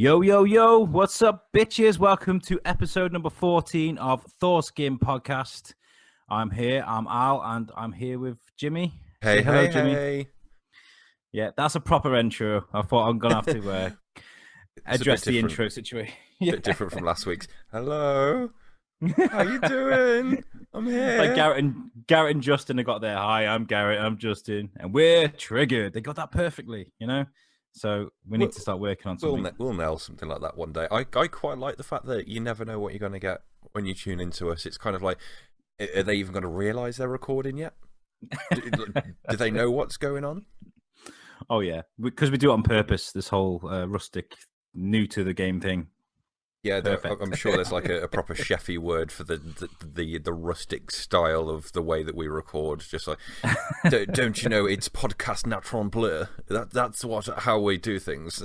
Yo, yo, yo, what's up, bitches? Welcome to episode number 14 of Thors-Kin podcast. I'm Al, and I'm here with Jimmy. Hey, Say hello, hey, Jimmy. hey. Yeah, that's a proper intro. I thought I'm going to have to It's a address bit the different. intro situation. A bit different from last week's. Hello. How you doing? I'm here. Like Garrett and Justin have got there. Hi, I'm Garrett, I'm Justin, and we're triggered. They got that perfectly, you know? So we need to start working on something. We'll nail something like that one day. I quite like the fact that you never know what you're going to get when you tune into us. It's kind of like, are they even going to realise they're recording yet? Do they know what's going on? Oh, yeah. Because we do it on purpose, this whole rustic, new to the game thing. Yeah, I'm sure there's like a proper chefy word for the rustic style of the way that we record. Just like, don't you know, it's podcast natron bleu. That's how we do things.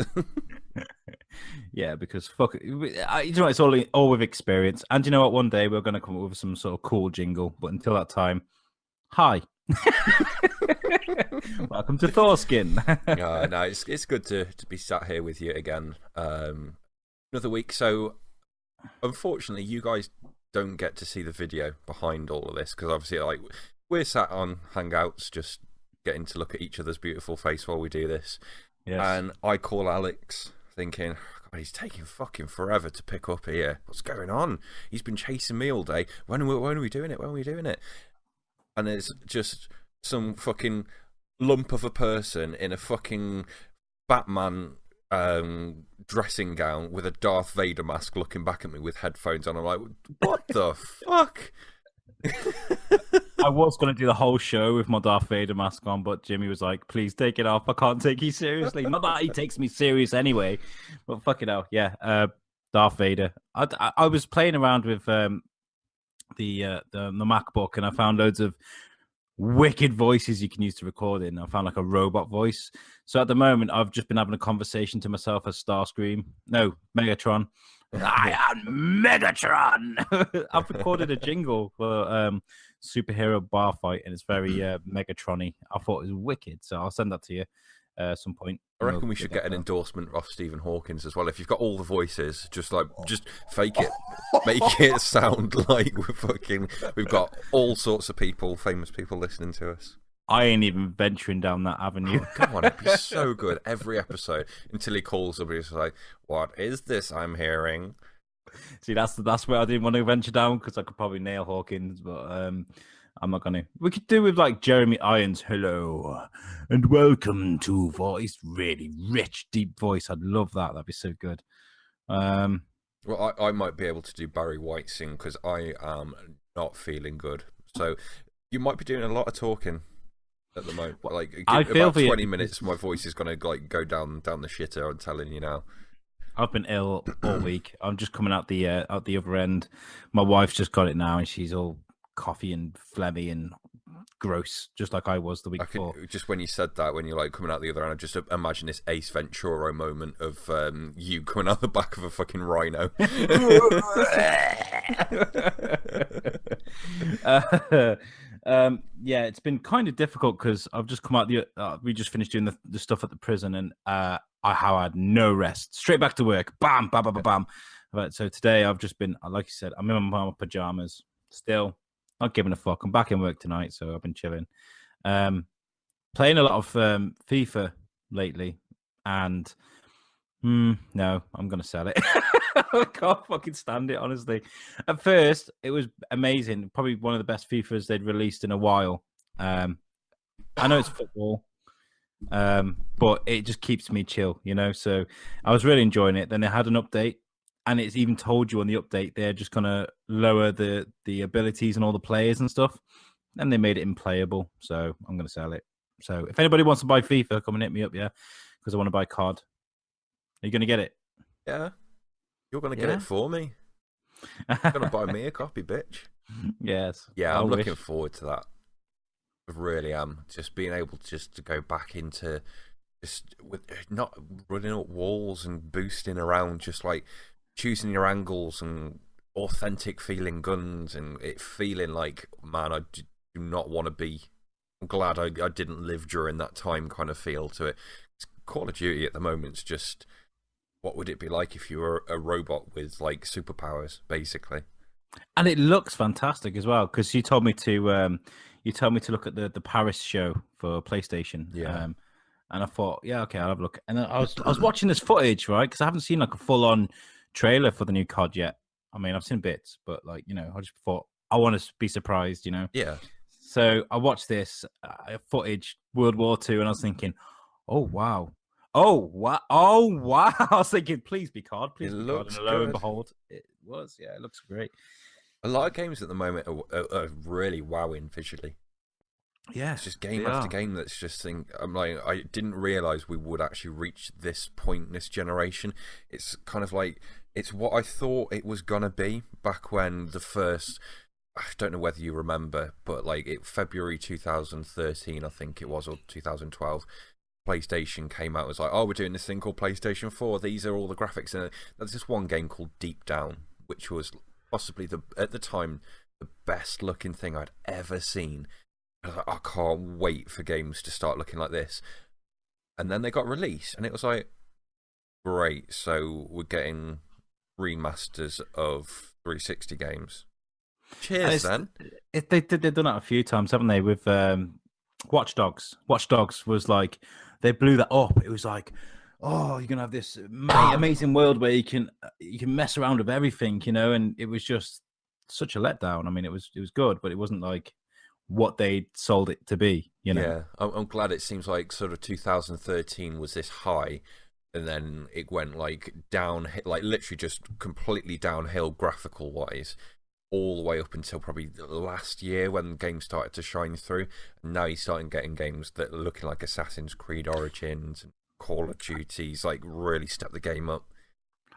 Yeah, because fuck, it's all with experience. And you know what? One day we're going to come up with some sort of cool jingle. But until that time, hi. Welcome to Thors-Kin. No, it's good to be sat here with you again. Another week. So unfortunately you guys don't get to see the video behind all of this, because obviously like we're sat on Hangouts just getting to look at each other's beautiful face while we do this. Yes. And I call Alex thinking, God, he's taking fucking forever to pick up here. What's going on? He's been chasing me all day. When are we doing it? When are we doing it? And it's just some fucking lump of a person in a fucking Batman dressing gown with a Darth Vader mask looking back at me with headphones on. I'm like, what the fuck? I was going to do the whole show with my Darth Vader mask on, but Jimmy was like, please take it off. I can't take you seriously. Not that he takes me serious anyway, but fuck it out. Yeah, Darth Vader. I was playing around with the MacBook, and I found loads of wicked voices you can use to record it. And I found like a robot voice. So at the moment, I've just been having a conversation to myself as Megatron. I am Megatron. I've recorded a jingle for superhero bar fight, and it's very Megatron-y. I thought it was wicked, so I'll send that to you at some point. I reckon we should get an endorsement off Stephen Hawkins as well. If you've got all the voices, just fake it, make it sound like we've got all sorts of people, famous people listening to us. I ain't even venturing down that avenue. Oh, come on, it'd be so good every episode until he calls somebody and like, "What is this I'm hearing?" See, that's where I didn't want to venture down, because I could probably nail Hawkins, but I'm not gonna. We could do with like Jeremy Irons. Hello and welcome to voice. Really rich, deep voice. I'd love that. That'd be so good. Well, I might be able to do Barry White sing, because I am not feeling good. So you might be doing a lot of talking at the moment. Like, I feel about 20 minutes, my voice is gonna like go down the shitter. I'm telling you now. I've been ill all week. I'm just coming out the other end. My wife's just got it now, and she's all coffee and phlegmy and gross, just like I was the week before. Just when you said that, when you're like coming out the other end, I just imagine this Ace Ventura moment of you coming out the back of a fucking rhino. Yeah, it's been kind of difficult because I've just come out we just finished doing the stuff at the prison, and I had no rest. Straight back to work. Bam, bam, bam, bam, bam. But so today I've just been, like you said, I'm in my pajamas still. Not giving a fuck. I'm back in work tonight, so I've been chilling. Playing a lot of FIFA lately, and no, I'm gonna sell it. I can't fucking stand it, honestly. At first, it was amazing. Probably one of the best FIFAs they'd released in a while. I know it's football, but it just keeps me chill, you know. So I was really enjoying it. Then they had an update, and it's even told you on the update they're just gonna lower the abilities and all the players and stuff. And they made it unplayable. So I'm gonna sell it. So if anybody wants to buy FIFA, come and hit me up, yeah, because I want to buy COD. Are you gonna get it? Yeah, you're gonna get it for me. You're gonna buy me a copy, bitch. Yes. Yeah, I'm looking forward to that. I really am. Just being able to go back into just with not running up walls and boosting around, just like choosing your angles and authentic feeling guns, and it feeling like, man, I do not want to be. I'm glad I didn't live during that time kind of feel to it. Call of Duty at the moment is just what would it be like if you were a robot with like superpowers, basically. And it looks fantastic as well because you told me to look at the Paris show for PlayStation. Yeah. And I thought, yeah, okay, I'll have a look. And then I was watching this footage, right? Because I haven't seen like a full on trailer for the new COD yet. I mean, I've seen bits, but like, I just thought I want to be surprised, Yeah. So I watched this footage, World War II, and I was thinking, oh wow, oh wow, oh wow. I was thinking, please be COD, please It be COD. looks And lo and good. behold, it was. Yeah, it looks great. A lot of games at the moment are really wowing visually. Yeah, It's just game they after are. game that's just I'm like, I didn't realize we would actually reach this point in this generation. It's kind of like, it's what I thought it was gonna be back when the first, I don't know whether you remember, but like February 2013, I think it was, or 2012, PlayStation came out. It was like, oh, we're doing this thing called PlayStation 4. These are all the graphics. And there's this one game called Deep Down, which was possibly at the time the best looking thing I'd ever seen. I was like, I can't wait for games to start looking like this. And then they got released, and it was like, great. So we're getting remasters of 360 games. Cheers, then. They've done that a few times, haven't they? With Watch Dogs. Watch Dogs was like they blew that up. It was like, oh, you're gonna have this amazing world where you can mess around with everything, and it was just such a letdown. I mean, it was good, but it wasn't like what they sold it to be. Yeah, I'm glad it seems like sort of 2013 was this high, and then it went like down, like literally just completely downhill graphical wise, all the way up until probably last year when games started to shine through. And now you're starting getting games that are looking like Assassin's Creed Origins and Call of Duty's, like really step the game up.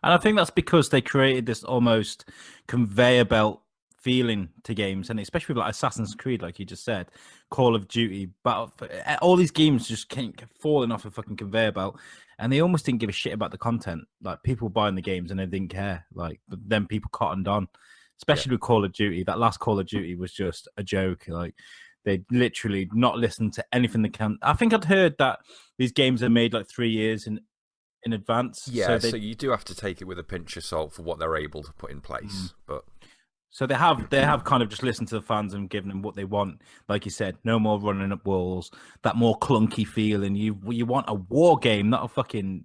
And I think that's because they created this almost conveyor belt feeling to games, and especially with like Assassin's Creed, like you just said, Call of Duty, all these games just keep falling off a fucking conveyor belt, and they almost didn't give a shit about the content. Like people buying the games and they didn't care. Like, but then people cottoned on, especially with Call of Duty. That last Call of Duty was just a joke. Like they literally not listened to anything they can. I think I'd heard that these games are made like 3 years in advance. Yeah, so you do have to take it with a pinch of salt for what they're able to put in place. But so they have kind of just listened to the fans and given them what they want. Like you said, no more running up walls, that more clunky feeling. You want a war game, not a fucking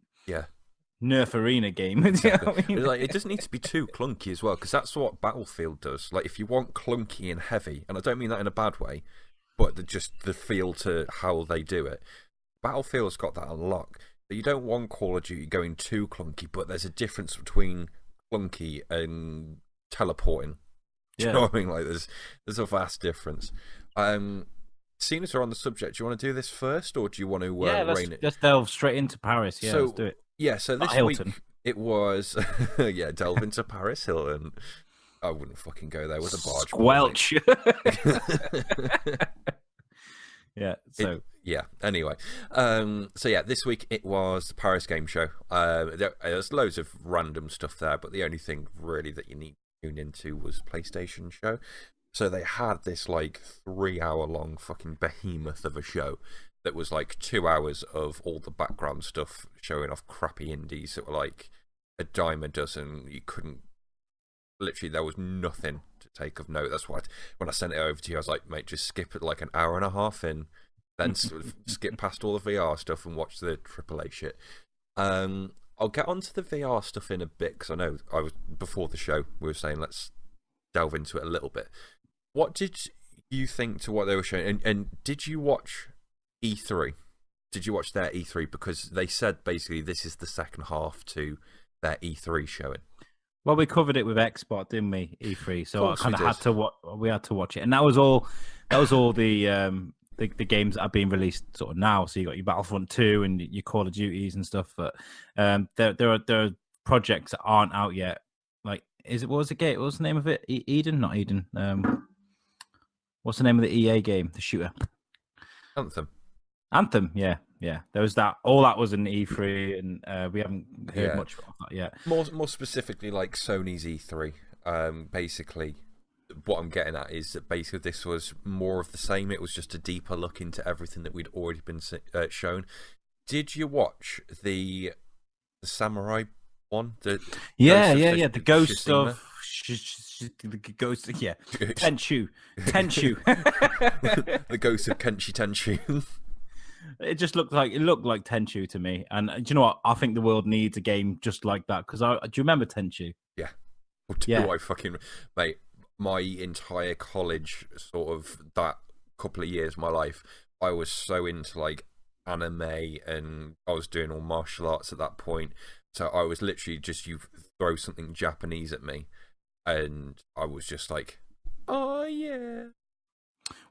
Nerf arena game. exactly. You know what I mean? Like, it doesn't need to be too clunky as well, because that's what Battlefield does. Like, if you want clunky and heavy, and I don't mean that in a bad way, but just the feel to how they do it, Battlefield's got that on lock. You don't want Call of Duty going too clunky, but there's a difference between clunky and teleporting. Do you know what I mean? Like, there's a vast difference. Seeing as we're on the subject, do you want to do this first, or do you want to rein it? Let's delve straight into Paris. Yeah, let's do it. Yeah, so this week it was delve into Paris Hilton. I wouldn't fucking go there with a barge. Squelch. Anyway, this week it was the Paris Game Show. There's loads of random stuff there, but the only thing really that you need to tune into was PlayStation show. So they had this like 3-hour long fucking behemoth of a show that was like 2 hours of all the background stuff showing off crappy indies that were like a dime a dozen. You couldn't, literally, there was nothing to take of note. That's why when I sent it over to you, I was like, mate, just skip it like an hour and a half in, then skip past all the VR stuff and watch the AAA shit. I'll get onto the VR stuff in a bit, because I know before the show we were saying let's delve into it a little bit. What did you think to what they were showing? And did you watch E3? Did you watch their E3? Because they said basically this is the second half to their E3 showing. Well, we covered it with Xbox, didn't we? E3, so I kind of had to watch it, and that was all. That was all the games that are being released sort of now. So you got your Battlefront 2 and your Call of Duties and stuff. But there are projects that aren't out yet. Like, what was the name of it? Eden, not Eden. What's the name of the EA game? The shooter. Anthem, yeah. There was that. All that was in E3, and we haven't heard much of that yet. More specifically, like Sony's E3. Basically, what I'm getting at is that basically this was more of the same. It was just a deeper look into everything that we'd already been shown. Did you watch the Samurai one? The The ghost Shishima? of the ghost. Yeah, Tenchu. The ghost of Kenshi Tenshu. It looked like Tenchu to me. And do you know what? I think the world needs a game just like that. Because do you remember Tenchu? Yeah. Or do I fucking mate? My entire college, sort of that couple of years of my life, I was so into like anime, and I was doing all martial arts at that point. So I was literally just, you throw something Japanese at me, and I was just like, oh yeah.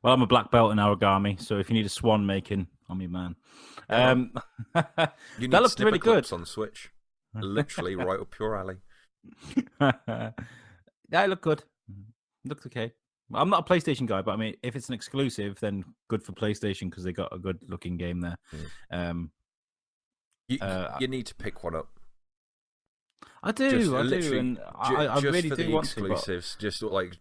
Well, I'm a black belt in origami, so if you need a swan making, I'm your man. You need that looked really good on Switch. Literally right up your alley. Yeah, it looked good. Looked okay. I'm not a PlayStation guy, but I mean, if it's an exclusive, then good for PlayStation because they got a good looking game there. You need to pick one up. I do, and I really for do the want exclusives. to.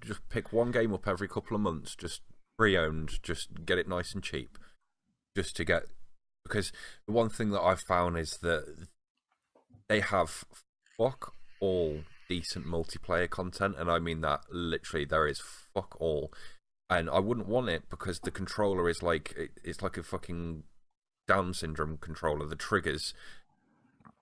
Just pick one game up every couple of months, just pre-owned, just get it nice and cheap, just to get. Because the one thing that I've found is that they have fuck all decent multiplayer content, and I mean that literally. There is fuck all, and I wouldn't want it because the controller is it's like a fucking Down syndrome controller. The triggers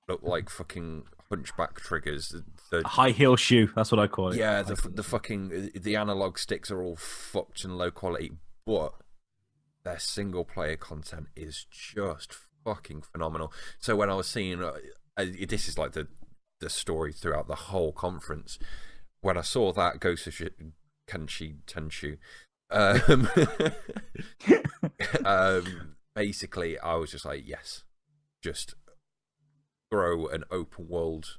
look like fucking hunchback triggers. The high heel shoe, that's what I call it. Yeah, the fucking the analog sticks are all fucked and low quality, but their single player content is just fucking phenomenal. So when I was seeing this is like the story throughout the whole conference, when I saw that Ghost of Kenshi Tenshu, basically I was just like, yes, just throw an open world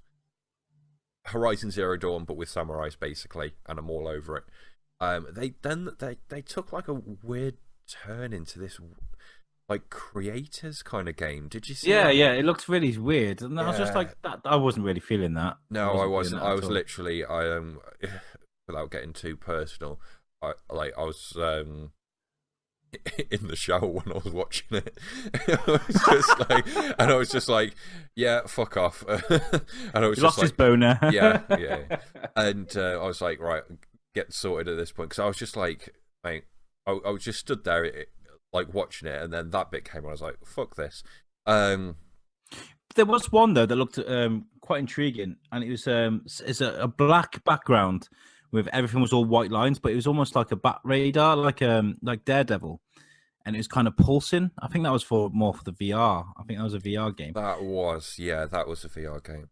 Horizon Zero Dawn but with samurais basically, and I'm all over it. They took like a weird turn into this like creators kind of game. Did you see that? It looked really weird, and I was just like, that I wasn't really feeling that. No, I wasn't. I was literally without getting too personal, I was in the shower when I was watching it. I was just like, yeah, fuck off. And I was he lost his boner. yeah. And I was like, right, get sorted at this point, because I was just like, mate, I was just stood there, like watching it, and then that bit came on. I was like, fuck this. There was one though that looked quite intriguing, and it was it's a black background with everything was all white lines, but it was almost like a bat radar, like Daredevil, and it was kind of pulsing. I think that was more for the VR. I think that was a VR game. That was a VR game.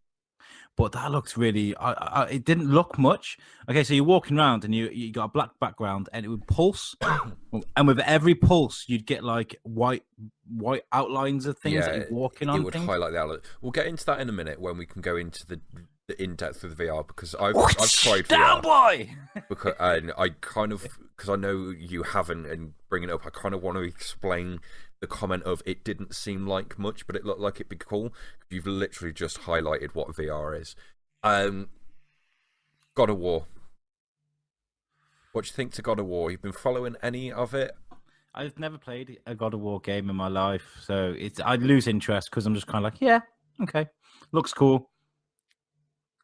But that looked really. It didn't look much. Okay, so you're walking around and you got a black background, and it would pulse, and with every pulse, you'd get like white outlines of things that you're walking on. It would highlight the outlet. We'll get into that in a minute when we can go into the in depth of the VR, because I've tried VR. Boy! Because I know you haven't, and bringing it up, I kind of want to explain the comment of it didn't seem like much, but it looked like it'd be cool. You've literally just highlighted what VR is. God of War. What do you think to God of War? You've been following any of it? I've never played a God of War game in my life, so I'd lose interest because I'm just kind of like, yeah, okay, looks cool.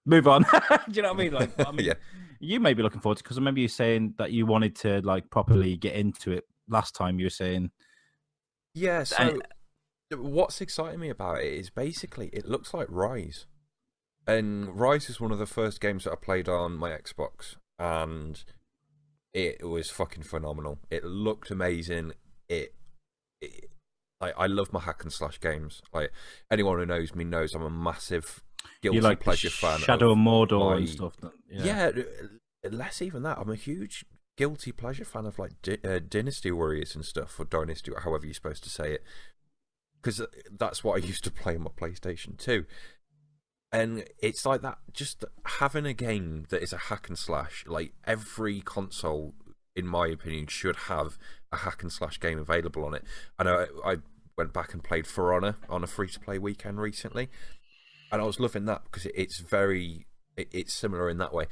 Move on. Do you know what I mean? Like, Yeah. You may be looking forward to, because I remember you saying that you wanted to like properly get into it last time. You were saying. Yeah, so what's exciting me about it is basically it looks like Rise. And Rise is one of the first games that I played on my Xbox, and it was fucking phenomenal. It looked amazing. I love my hack and slash games. Like, anyone who knows me knows I'm a massive guilty pleasure fan. Shadow of Mordor and stuff. Yeah, less even that. I'm a huge guilty pleasure fan of like Dynasty Warriors and stuff, or Dynasty, however you're supposed to say it, because that's what I used to play on my PlayStation 2. And it's like that, just having a game that is a hack and slash. Like, every console, in my opinion, should have a hack and slash game available on it. I know I went back and played For Honor on a free-to-play weekend recently, and I was loving that because it's similar in that way.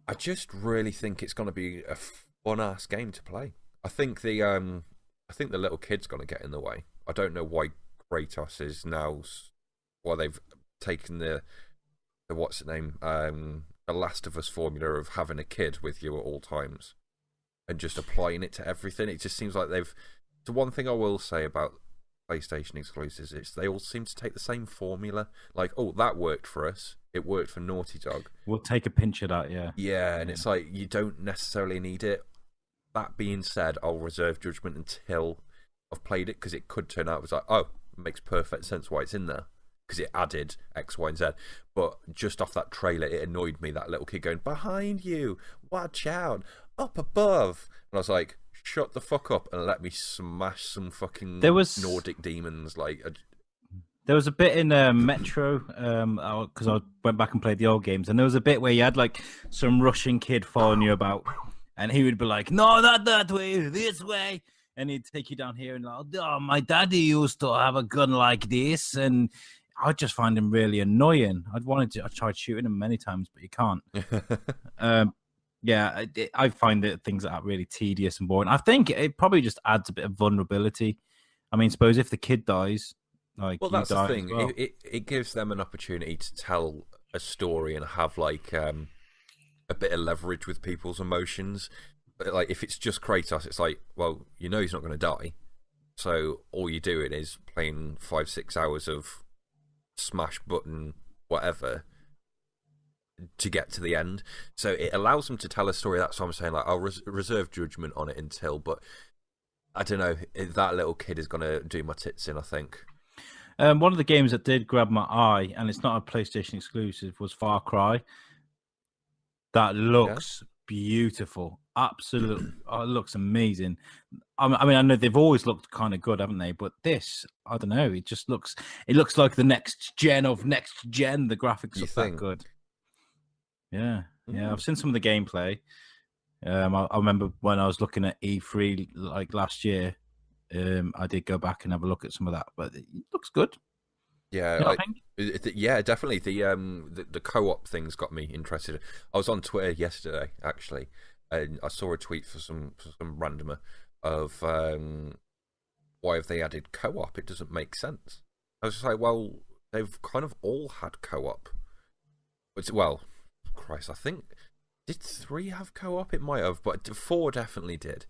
I just really think it's going to be a fun-ass game to play. I think the little kid's going to get in the way. I don't know why Kratos is now, they've taking the what's the name, the Last of Us formula of having a kid with you at all times, and just applying it to everything. It just seems like they've. The one thing I will say about PlayStation exclusives is they all seem to take the same formula. Like, oh, that worked for us. It worked for Naughty Dog. We'll take a pinch of that, yeah. Yeah, and it's like you don't necessarily need it. That being said, I'll reserve judgment until I've played it, because it could turn out it was like, oh, it makes perfect sense why it's in there, because it added X, Y, and Z. But just off that trailer, it annoyed me, that little kid going, behind you, watch out, up above. And I was like, shut the fuck up and let me smash some fucking Nordic demons. There was a bit in Metro, because I went back and played the old games, and there was a bit where you had like some Russian kid following you about, and he would be like, no, not that way, this way. And he'd take you down here and like, oh, my daddy used to have a gun like this. And I just find him really annoying. I tried shooting him many times, but you can't. Yeah, I find it things that are really tedious and boring. I think it probably just adds a bit of vulnerability. I mean, suppose if the kid dies, like, well, that's the thing. Well. It gives them an opportunity to tell a story and have like a bit of leverage with people's emotions. But like, if it's just Kratos, it's like, well, you know he's not going to die, so all you're doing is playing 5-6 hours of smash button whatever to get to the end. So it allows them to tell a story. That's what I'm saying. Like, I'll reserve judgment on it until, but I don't know. That little kid is going to do my tits in, I think. One of the games that did grab my eye, and it's not a PlayStation exclusive, was Far Cry. That looks beautiful. Absolutely. Oh, it looks amazing. I mean, I know they've always looked kind of good, haven't they? But this, I don't know. It just looks. It looks like the next gen of next gen. The graphics look that good. Yeah, yeah. I've seen some of the gameplay. I remember when I was looking at E3 like last year. I did go back and have a look at some of that, but it looks good. Yeah, yeah, definitely. The co-op thing's got me interested. I was on Twitter yesterday, actually, and I saw a tweet for some randomer of why have they added co-op? It doesn't make sense. I was just like, well, they've kind of all had co-op. Well, Christ, I think did 3 have co-op? It might have, but 4 definitely did.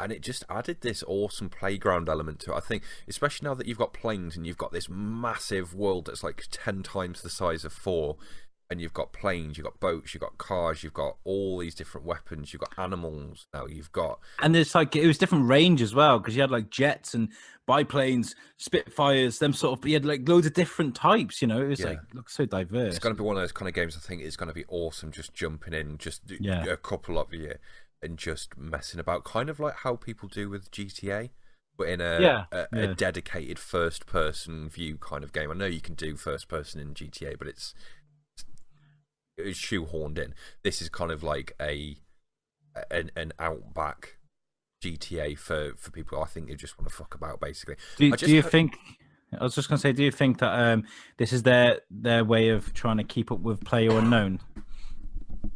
And it just added this awesome playground element to it. I think, especially now that you've got planes and you've got this massive world that's like 10 times the size of 4, and you've got planes, you've got boats, you've got cars, you've got all these different weapons, you've got animals now, you've got... And it's like, it was different range as well, because you had like jets and biplanes, Spitfires, them sort of, you had like loads of different types, you know, it was like, looks so diverse. It's going to be one of those kind of games, I think it's going to be awesome just jumping in, just a couple of you, and just messing about, kind of like how people do with GTA, but in a dedicated first-person view kind of game. I know you can do first-person in GTA, but it's shoehorned in. This is kind of like an outback GTA for people I think who just want to fuck about, basically. Do you think? I was just going to say, do you think that this is their way of trying to keep up with PlayerUnknown?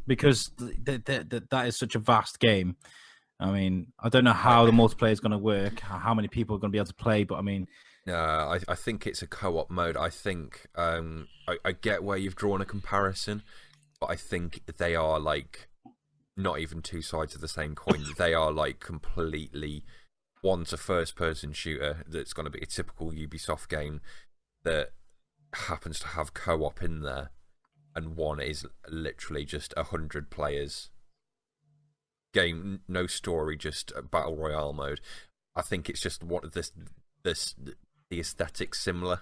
Because that is such a vast game. I mean, I don't know how the multiplayer is going to work, how many people are going to be able to play, but I mean... I think it's a co-op mode. I think I get where you've drawn a comparison, but I think they are like not even two sides of the same coin. They are like completely... One's a first-person shooter that's going to be a typical Ubisoft game that happens to have co-op in there, and one is literally just 100 players game, no story, just a battle royale mode. I think it's just what the aesthetic similar,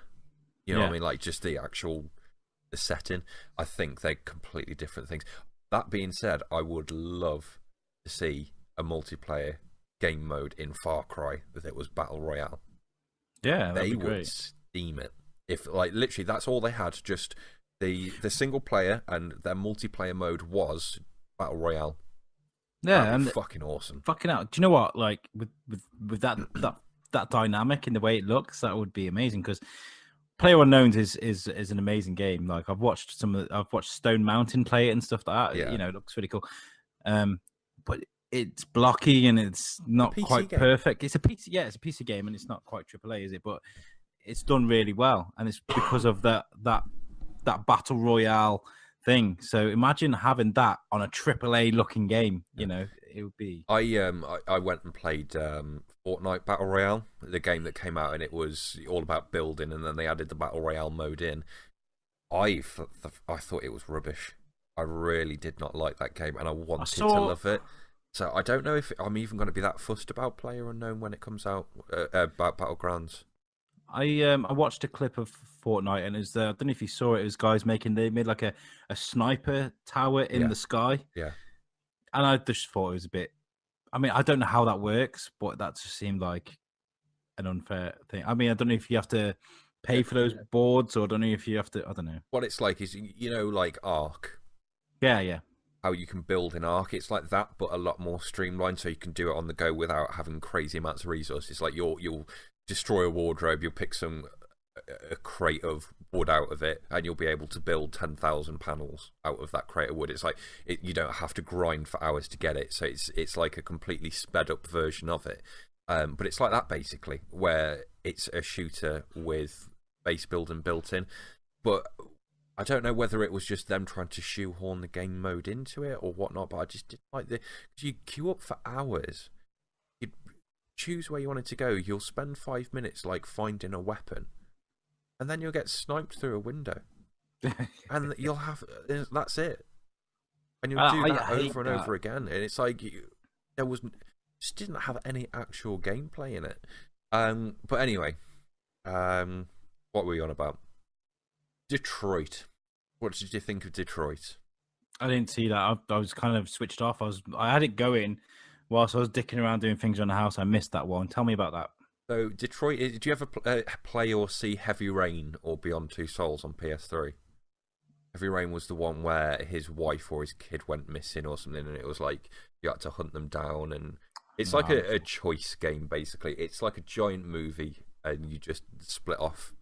you know what I mean, like just the setting. I think they're completely different things. That being said, I would love to see a multiplayer game mode in Far Cry that was battle royale. Yeah, they would great. Steam it if like literally that's all they had, just the single player, and their multiplayer mode was battle royale. Yeah, and fucking awesome. Fucking out. Do you know what? Like with that dynamic in the way it looks, that would be amazing. Because PlayerUnknown's is an amazing game. Like I've watched Stone Mountain play it and stuff like that. Yeah. You know, it looks really cool. But it's blocky and it's not quite perfect. It's a PC, it's a PC game, and it's not quite AAA, is it? But it's done really well, and it's because of that battle royale thing. So imagine having that on a AAA looking game. You know, it would be. I went and played Fortnite Battle Royale, the game that came out, and it was all about building, and then they added the Battle Royale mode in. I thought it was rubbish. I really did not like that game, and I wanted to love it. So I don't know if I'm even going to be that fussed about PlayerUnknown when it comes out, about Battlegrounds. I watched a clip of Fortnite, and I don't know if you saw it. It was guys they made like a sniper tower in the sky. Yeah. And I just thought it was a bit. I mean, I don't know how that works, but that just seemed like an unfair thing. I mean, I don't know if you have to pay for those boards, or I don't know if you have to. I don't know. What it's like is, like Ark. Yeah. How you can build in Ark, it's like that, but a lot more streamlined, so you can do it on the go without having crazy amounts of resources. Like you'll destroy a wardrobe, you'll pick a crate of wood out of it, and you'll be able to build 10,000 panels out of that crate of wood. It's like you don't have to grind for hours to get it, so it's like a completely sped up version of it. But it's like that basically, where it's a shooter with base building built in. But I don't know whether it was just them trying to shoehorn the game mode into it or whatnot, but I just didn't like because you queue up for hours. You'd choose where you wanted to go. You'll spend 5 minutes like finding a weapon, and then you'll get sniped through a window, and that's it. And you'll do that over and over again, and it's like just didn't have any actual gameplay in it. But anyway, what were we on about? Detroit. What did you think of Detroit? I didn't see that. I was kind of switched off. I had it going whilst I was dicking around doing things around the house. I missed that one. Tell me about that. So Detroit. Did you ever play or see Heavy Rain or Beyond Two Souls on PS3? Heavy Rain was the one where his wife or his kid went missing or something, and it was like you had to hunt them down, and it's like a choice game basically. It's like a giant movie, and you just split off.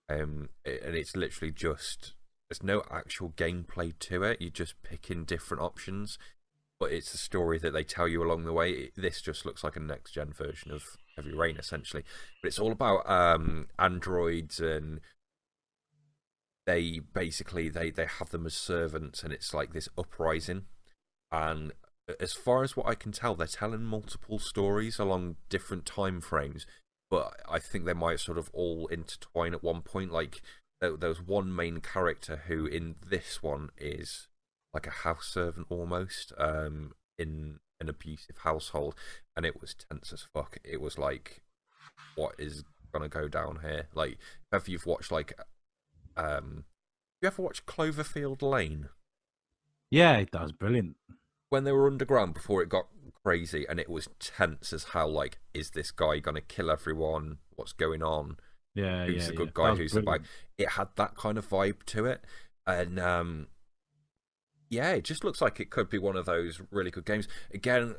And it's literally just, there's no actual gameplay to it. You're just picking different options, but it's a story that they tell you along the way. This just looks like a next gen version of Heavy Rain, essentially. But it's all about androids, and they basically they have them as servants, and it's like this uprising. And as far as what I can tell, they're telling multiple stories along different time frames. But I think they might sort of all intertwine at one point. Like, there was one main character who, in this one, is like a house servant almost, in an abusive household, and it was tense as fuck. It was like, what is gonna go down here? Like, if you've watched like, you ever watch Cloverfield Lane? Yeah, that was brilliant. When they were underground before it got crazy, and it was tense as how, like, is this guy gonna kill everyone? What's going on? Yeah, who's the good guy? Who's the bad? It had that kind of vibe to it, and it just looks like it could be one of those really good games. Again,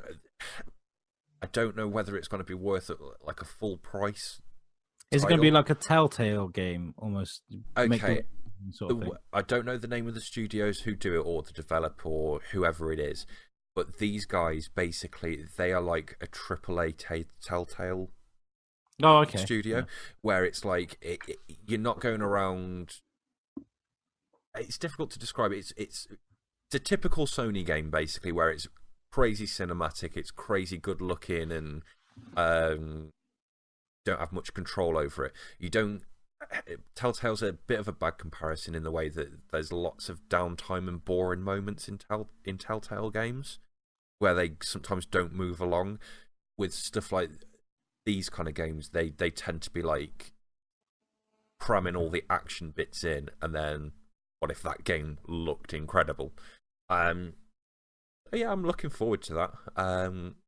I don't know whether it's going to be worth like a full price. Is it going to be like a Telltale game almost? Okay. I don't know the name of the studios who do it, or the developer, or whoever it is, but these guys basically, they are like a AAA Telltale studio, where it's like you're not going around. It's difficult to describe. It's a typical Sony game basically, where it's crazy cinematic, it's crazy good looking, and don't have much control over it. You don't. Telltale's a bit of a bad comparison in the way that there's lots of downtime and boring moments in Telltale games, where they sometimes don't move along. With stuff like these kind of games, they tend to be like cramming all the action bits in, and then what if that game looked incredible? Yeah, I'm looking forward to that.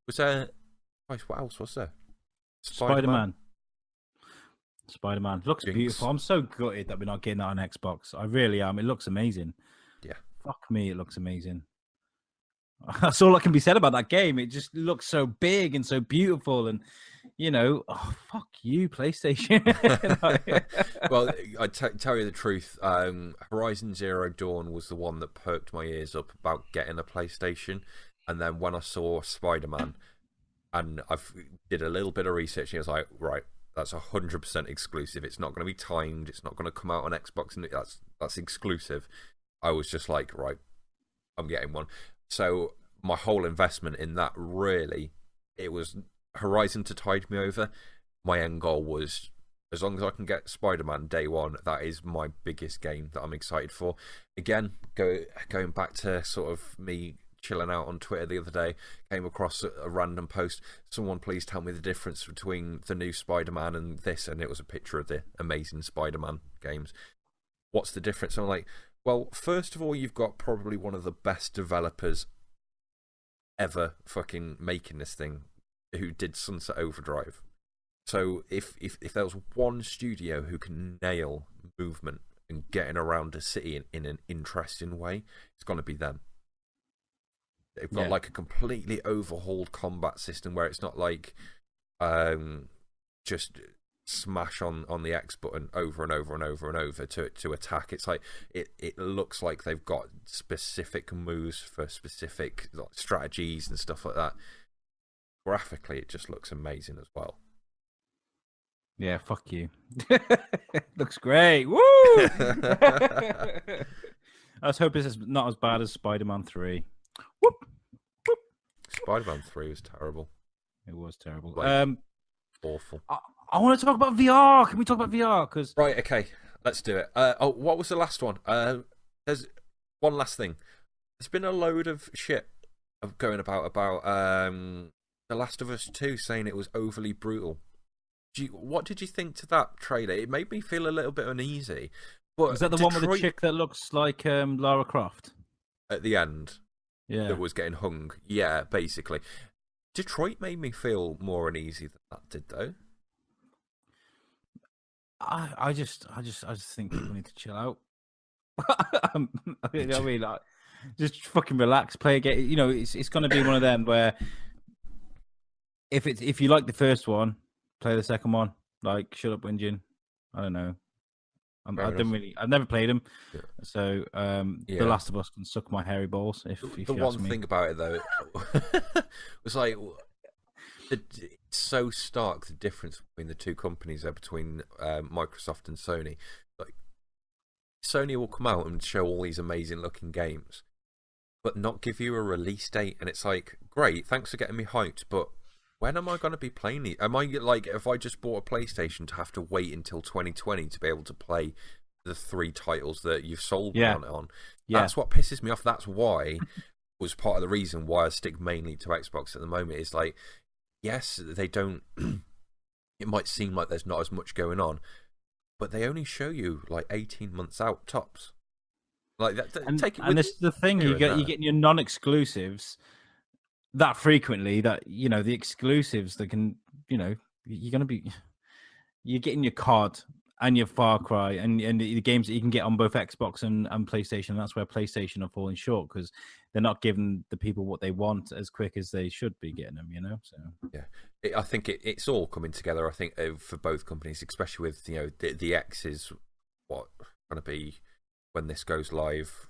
Was there? What else was there? Spider-Man looks beautiful. I'm so gutted that we're not getting that on Xbox. I really am. It looks amazing. Yeah. Fuck me, it looks amazing. That's all that can be said about that game. It just looks so big and so beautiful, and fuck you, PlayStation. Well, I tell you the truth. Horizon Zero Dawn was the one that perked my ears up about getting a PlayStation, and then when I saw Spider-Man, and I did a little bit of research, and I was like, right, that's 100% exclusive. It's not going to be timed. It's not going to come out on Xbox, and that's exclusive. I was just like, right, I'm getting one. So my whole investment in that, really, it was Horizon to tide me over. My end goal was, as long as I can get Spider-Man day one, that is my biggest game that I'm excited for. Again, going back to sort of me chilling out on Twitter the other day, came across a random post. Someone please tell me the difference between the new Spider-Man and this, and it was a picture of the Amazing Spider-Man games. What's the difference? And I'm like, well, first of all, you've got probably one of the best developers ever fucking making this thing, who did Sunset Overdrive. So if there was one studio who can nail movement and getting around a city in an interesting way, it's going to be them. They've got like a completely overhauled combat system where it's not like just smash on the X button over and over and over and over to attack. It's like it looks like they've got specific moves for specific strategies and stuff like that. Graphically, it just looks amazing as well. Yeah, fuck you. Looks great. Woo! Let's hope this is not as bad as Spider-Man 3. Whoop. Whoop. Spider-Man 3 was terrible. It was terrible. Like, awful. I want to talk about VR. Can we talk about VR? Cause... Right, okay. Let's do it. What was the last one? There's one last thing. There's been a load of shit going about The Last of Us 2 saying it was overly brutal. What did you think to that trailer? It made me feel a little bit uneasy. But is that the one with the chick that looks like Lara Croft? At the end. Yeah. That was getting hung. Yeah, basically. Detroit made me feel more uneasy than that did, though. I just think people need to chill out. I mean, like, just fucking relax, play a game. You know, it's going to be one of them where if you like the first one, play the second one. Like, shut up, whinging. I don't know. I've never played them, so The Last of Us can suck my hairy balls. If the one thing about it though was like it's so stark, the difference between the two companies there, between Microsoft and Sony. Like, Sony will come out and show all these amazing looking games, but not give you a release date, and it's like, great, thanks for getting me hyped, but when am I going to be playing it? Am I like, if I just bought a PlayStation, to have to wait until 2020 to be able to play the 3 titles that you've sold me on? Yeah. That's what pisses me off. That's why was part of the reason why I stick mainly to Xbox at the moment. Is like, yes, they don't. It might seem like there's not as much going on, but they only show you like 18 months out tops. Like that. Take it. And this is the thing: you're getting your non-exclusives that frequently, that, you know, the exclusives that can, you know, you're getting your COD and your Far Cry and the games that you can get on both Xbox and PlayStation. And that's where PlayStation are falling short, because they're not giving the people what they want as quick as they should be getting them, you know. So yeah, I think it's all coming together. I think for both companies, especially with, you know, the X is what going to be when this goes live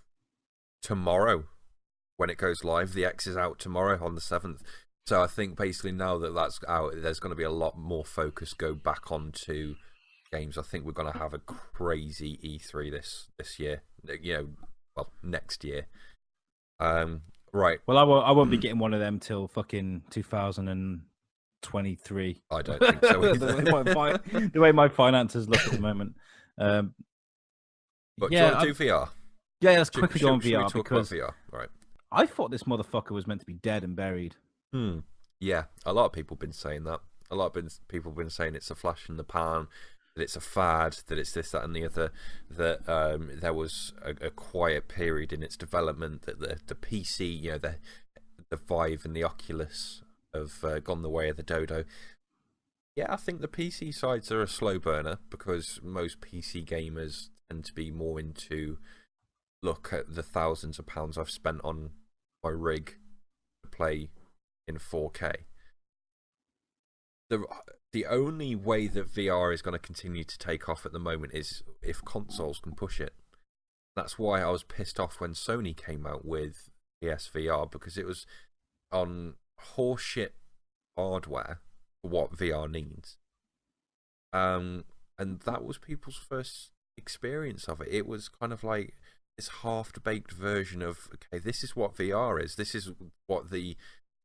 tomorrow. When it goes live, the X is out tomorrow on the 7th. So I think basically now that that's out, there's going to be a lot more focus go back onto games. I think we're going to have a crazy E3 this year. You know, well, next year. Right. Well, I won't be getting one of them till fucking 2023. I don't think so either. the way my finances look at the moment. But do you want to do VR? Yeah, let's quickly go on VR, because VR? Right. I thought this motherfucker was meant to be dead and buried. Yeah, a lot of people have been saying that. A lot of people have been saying it's a flash in the pan, that it's a fad, that it's this, that, and the other. That there was a quiet period in its development. That the PC, you know, the Vive and the Oculus have gone the way of the dodo. Yeah, I think the PC sides are a slow burner, because most PC gamers tend to be more into, look at the thousands of pounds I've spent on my rig to play in 4K. The only way that VR is going to continue to take off at the moment is if consoles can push it. That's why I was pissed off when Sony came out with PSVR, because it was on horseshit hardware for what VR needs. And that was people's first experience of it. It was kind of like this half-baked version of, okay, this is what VR is. This is what the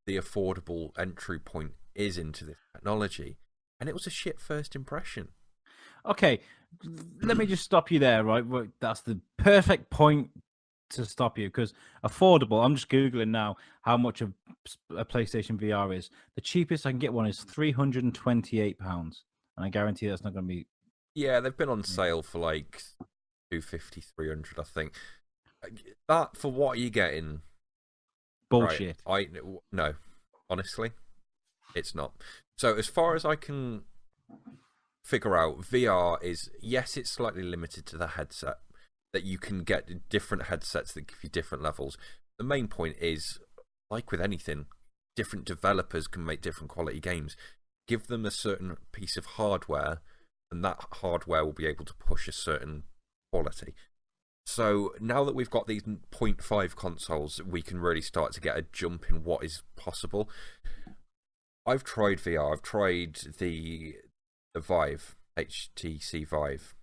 affordable entry point is into this technology. And it was a shit first impression. Okay, let me just stop you there, right? That's the perfect point to stop you, because affordable, I'm just Googling now how much a PlayStation VR is. The cheapest I can get one is £328. And I guarantee that's not going to be... Yeah, they've been on sale for like 250, 300, I think. That, for what you're getting... Bullshit. Right, no, honestly, it's not. So as far as I can figure out, VR is, yes, it's slightly limited to the headset, that you can get different headsets that give you different levels. The main point is, like with anything, different developers can make different quality games. Give them a certain piece of hardware, and that hardware will be able to push a certain quality. So now that we've got these 0.5 consoles, we can really start to get a jump in what is possible. I've tried VR. I've tried the Vive, HTC Vive.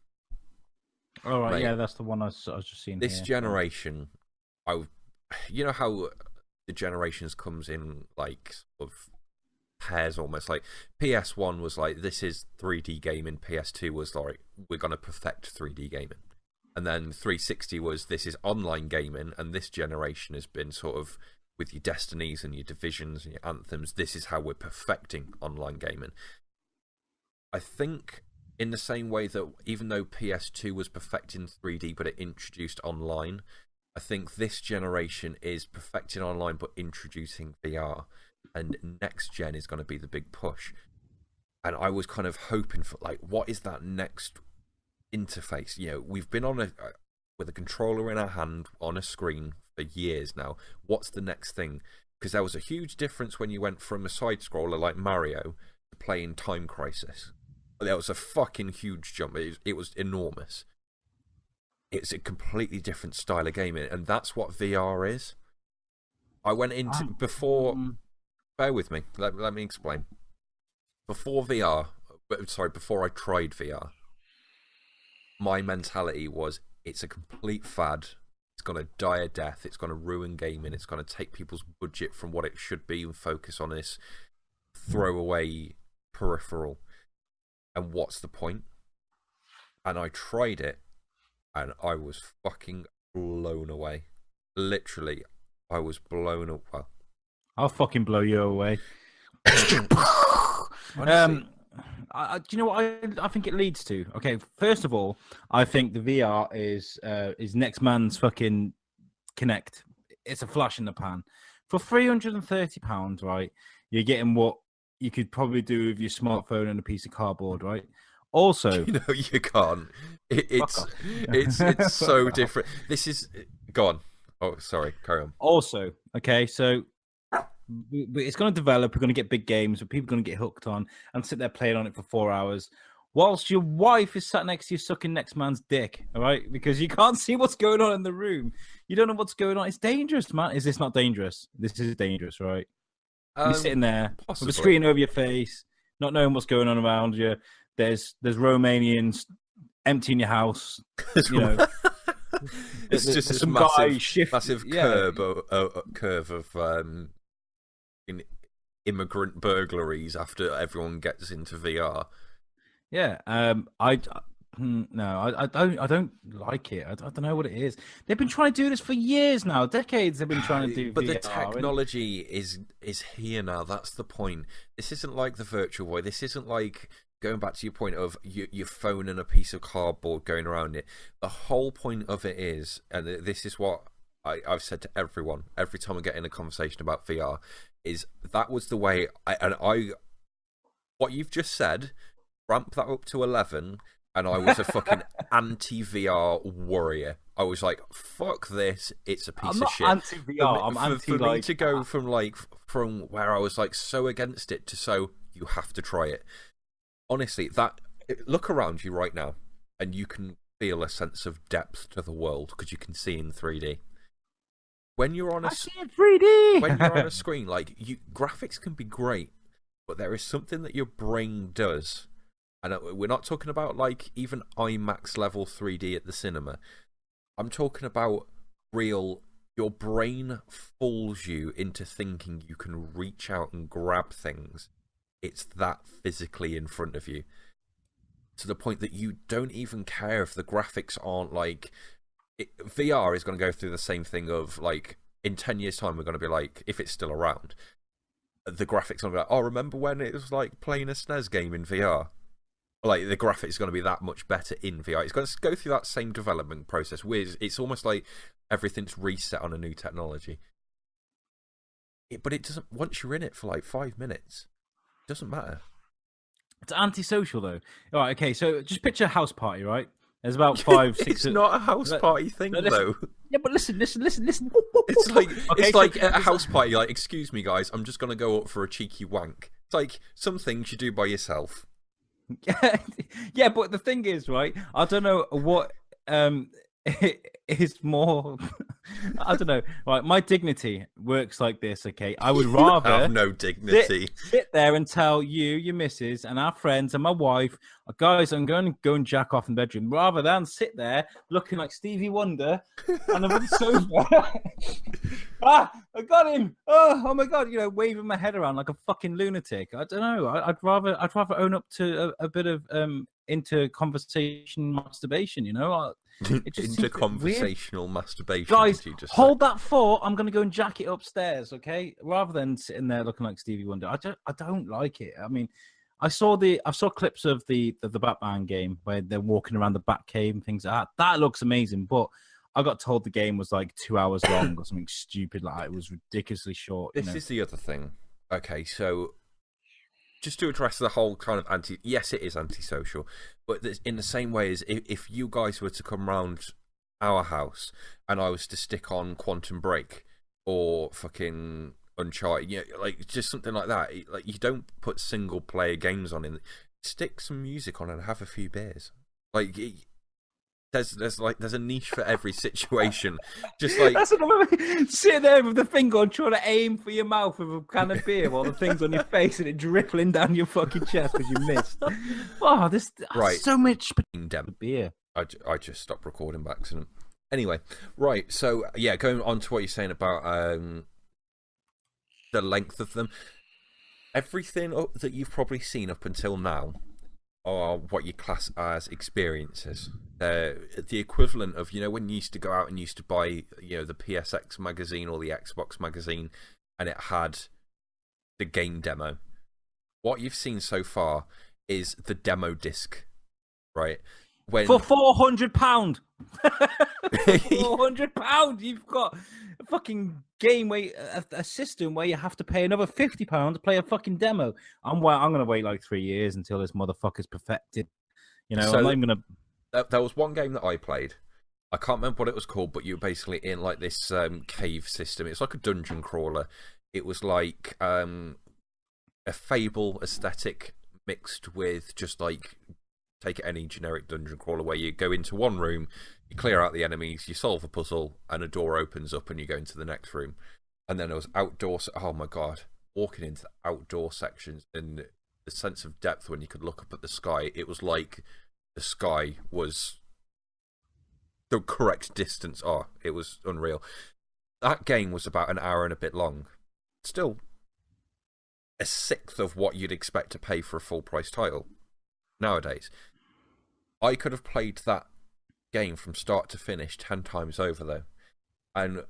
All right, yeah, that's the one I was just seeing. This generation, you know how the generations comes in like sort of pairs almost. Like PS1 was like, this is 3D gaming. PS2 was like, we're gonna perfect 3D gaming. And then 360 was, this is online gaming, and this generation has been sort of, with your Destinies and your Divisions and your Anthems, this is how we're perfecting online gaming. I think in the same way that even though PS2 was perfecting 3D but it introduced online, I think this generation is perfecting online but introducing VR, and next gen is going to be the big push. And I was kind of hoping for, like, what is that next interface? You know, we've been on with a controller in our hand on a screen for years now. What's the next thing? Because there was a huge difference when you went from a side scroller like Mario to playing Time Crisis. There was a fucking huge jump. It was enormous. It's a completely different style of gaming, and that's what VR is. I went into before. Bear with me. Let me explain. Before VR, before I tried VR, my mentality was, it's a complete fad. It's going to die a death. It's going to ruin gaming. It's going to take people's budget from what it should be and focus on this throwaway peripheral. And what's the point? And I tried it, and I was fucking blown away. Literally, I was blown away. Well, I'll fucking blow you away. Do you know what I think it leads to? Okay, first of all, I think the VR is next man's fucking Kinect. It's a flash in the pan. For £330, right, you're getting what you could probably do with your smartphone and a piece of cardboard, right? Also, you know, you can't. It's so different. This is go on. Oh, sorry, carry on. Also, okay, so it's going to develop. We're going to get big games where people are going to get hooked on and sit there playing on it for 4 hours, whilst your wife is sat next to you sucking next man's dick. All right, because you can't see what's going on in the room. You don't know what's going on. It's dangerous, man. Is this not dangerous? This is dangerous, right? You're sitting there possibly. with a screen over your face, not knowing what's going on around you. There's Romanians emptying your house. You know, it's just this massive curve of immigrant burglaries after everyone gets into VR. Yeah, I don't like it. I don't know what it is. They've been trying to do this for years now, decades. They've been trying to do. But VR, the technology is here now. That's the point. This isn't like the Virtual Boy. This isn't like, going back to your point of your phone and a piece of cardboard going around it. The whole point of it is, and this is what I've said to everyone every time I get in a conversation about VR, is that was the way. What you've just said, ramp that up to 11. And I was a fucking anti-VR warrior. I was like, fuck this, it's a piece of shit. I'm not anti-VR, I'm anti, for me to go from where I was like so against it to so, you have to try it. Honestly, look around you right now, and you can feel a sense of depth to the world, because you can see in 3D. When you're on I see in 3D! When you're on a screen, like, graphics can be great, but there is something that your brain does. And we're not talking about like even IMAX level 3D at the cinema. I'm talking about real. Your brain fools you into thinking you can reach out and grab things. It's that physically in front of you. To the point that you don't even care if the graphics aren't like... VR is going to go through the same thing of like, in 10 years' time, we're going to be like, if it's still around, the graphics are going to be like, oh, remember when it was like playing a SNES game in VR? Like, the graphics is going to be that much better in VR. It's going to go through that same development process. It's almost like everything's reset on a new technology. But it doesn't, once you're in it for like 5 minutes, it doesn't matter. It's antisocial, though. All right, okay, so just picture a house party, right? There's about 5, 6... It's not a house party thing, though. Yeah, but listen. It's like, okay, it's like at a house party, like, excuse me, guys, I'm just going to go up for a cheeky wank. It's like some things you do by yourself. Yeah, but the thing is, right, I don't know what is more... I don't know. Right, my dignity works like this, okay? I would rather... have no dignity. Sit there and tell you, your missus, and our friends, and my wife, guys, I'm going to go and jack off in the bedroom, rather than sit there looking like Stevie Wonder on the sofa. Ah, I got him! Oh my God! You know, waving my head around like a fucking lunatic. I don't know. I'd rather own up to a bit of into conversation masturbation. You know, it just into conversational masturbation. Guys, hold that thought. I'm going to go and jack it upstairs, okay? Rather than sitting there looking like Stevie Wonder. I don't like it. I mean, I saw clips of the Batman game where they're walking around the Batcave and things like that. That looks amazing, but I got told the game was like 2 hours long or something stupid like that. It was ridiculously short. This is the other thing. Okay, so just to address the whole kind of yes, it is antisocial, but in the same way as if you guys were to come round our house and I was to stick on Quantum Break or fucking Uncharted, you know, like just something like that. Like, you don't put single player games on in. Stick some music on and have a few beers. Like, there's a niche for every situation. Just like that's another sit there with the finger on trying to aim for your mouth with a can of beer while the thing's on your face and it dribbling down your fucking chest because you missed. Oh, this right. So much beer. I just stopped recording by accident. Anyway, right. So yeah, going on to what you're saying about the length of them. Everything that you've probably seen up until now are what you class as experiences. The equivalent of, you know, when you used to go out and used to buy, you know, the PSX magazine or the Xbox magazine and it had the game demo. What you've seen so far is the demo disc, right? For £400. £400, you've got a fucking game where a system where you have to pay another £50 to play a fucking demo. I'm gonna wait like 3 years until this motherfucker's perfected. You know, so I'm not even gonna. There was one game that I played. I can't remember what it was called, but you were basically in like this cave system. It's like a dungeon crawler. It was like a Fable aesthetic mixed with just like, take any generic dungeon crawler where you go into one room, you clear out the enemies, you solve a puzzle, and a door opens up and you go into the next room. And then there was outdoors. Oh my God, walking into the outdoor sections and the sense of depth when you could look up at the sky. It was like the sky was the correct distance. Oh, it was unreal. That game was about an hour and a bit long. Still a sixth of what you'd expect to pay for a full price title nowadays. I could have played that game from start to finish 10 times over though. And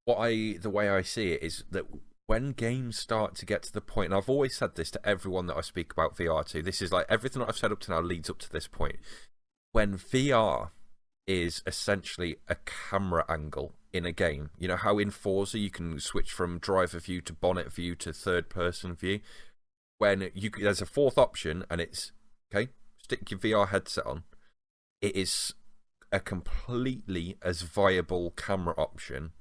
the way I see it is that when games start to get to the point, and I've always said this to everyone that I speak about VR to, this is like everything that I've said up to now leads up to this point. When VR is essentially a camera angle in a game, you know how in Forza you can switch from driver view to bonnet view to third person view? When there's a fourth option and it's, okay, stick your VR headset on, it is a completely as viable camera option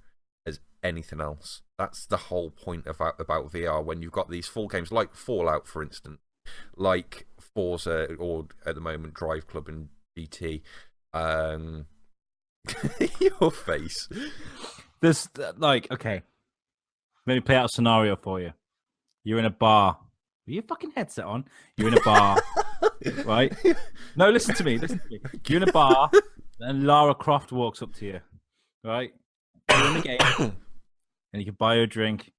as anything else. That's the whole point about VR. When you've got these full games like Fallout, for instance, like Forza, or at the moment Drive Club and GT. Your face. There's like, okay, let me play out a scenario for you. You're in a bar. Are your fucking headset on? You're in a bar. right? No, listen to me. Listen to me. You're in a bar, and Lara Croft walks up to you, right? You're in the game, and you can buy her a drink,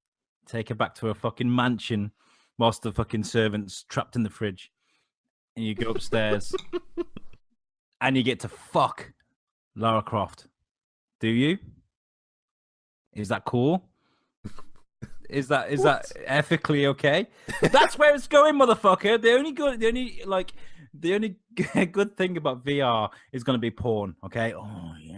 take her back to her fucking mansion, whilst the fucking servant's trapped in the fridge, and you go upstairs, and you get to fuck Lara Croft. Do you? Is that cool? Is that ethically okay? That's where it's going, motherfucker. The only good thing about VR is going to be porn. Okay. Oh yeah.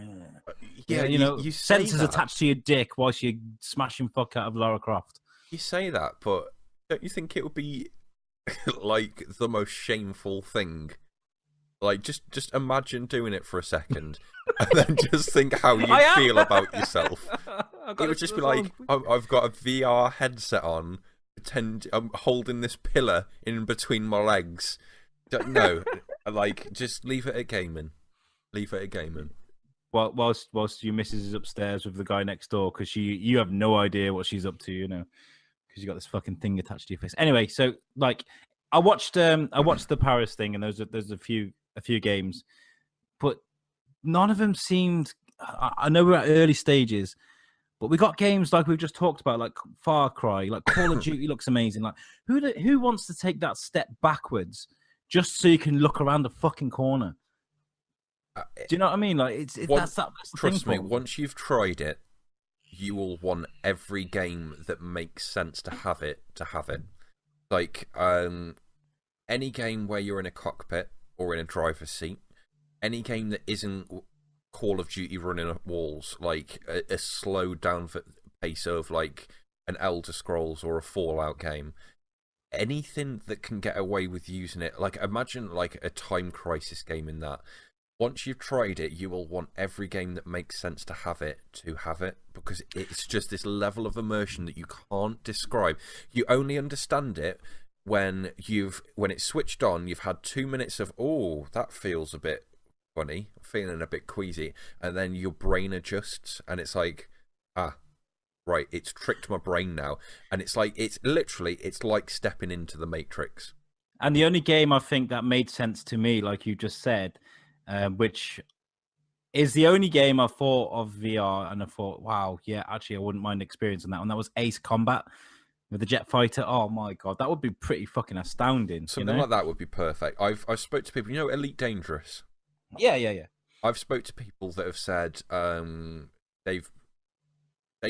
Yeah, you sensors attached to your dick whilst you're smashing fuck out of Lara Croft. You say that, but don't you think it would be like the most shameful thing? Like, just imagine doing it for a second, and then just think how you feel about yourself. It would just be like, I've got a VR headset on, pretend I'm holding this pillar in between my legs. No, like, just leave it at gaming. Leave it at gaming. Well, whilst your missus is upstairs with the guy next door, because you have no idea what she's up to, because you got this fucking thing attached to your face. Anyway, so like, I watched the Paris thing, and there's a few games, but none of them seemed. I know we're at early stages, but we got games like we've just talked about, like Far Cry, like Call of Duty looks amazing. Like, who wants to take that step backwards just so you can look around the fucking corner? Do you know what I mean? Like, that's trust me. Once you've tried it, you will want every game that makes sense to have it. Like, any game where you're in a cockpit or in a driver's seat, any game that isn't Call of Duty running up walls, like a slowed down pace of like an Elder Scrolls or a Fallout game, anything that can get away with using it, like imagine like a Time Crisis game in that. Once you've tried it, you will want every game that makes sense to have it, because it's just this level of immersion that you can't describe. You only understand it when it's switched on. You've had 2 minutes of, oh, that feels a bit funny, feeling a bit queasy, and then your brain adjusts, and it's like, right, it's tricked my brain now, and it's like it's like stepping into the Matrix. And the only game I think that made sense to me, like you just said, which is the only game I thought of VR, and I thought, wow, yeah, actually, I wouldn't mind experiencing that one. That was Ace Combat with the jet fighter. Oh my god, that would be pretty fucking astounding. Something like that would be perfect. I've spoke to people, Elite Dangerous. Yeah. I've spoke to people that have said they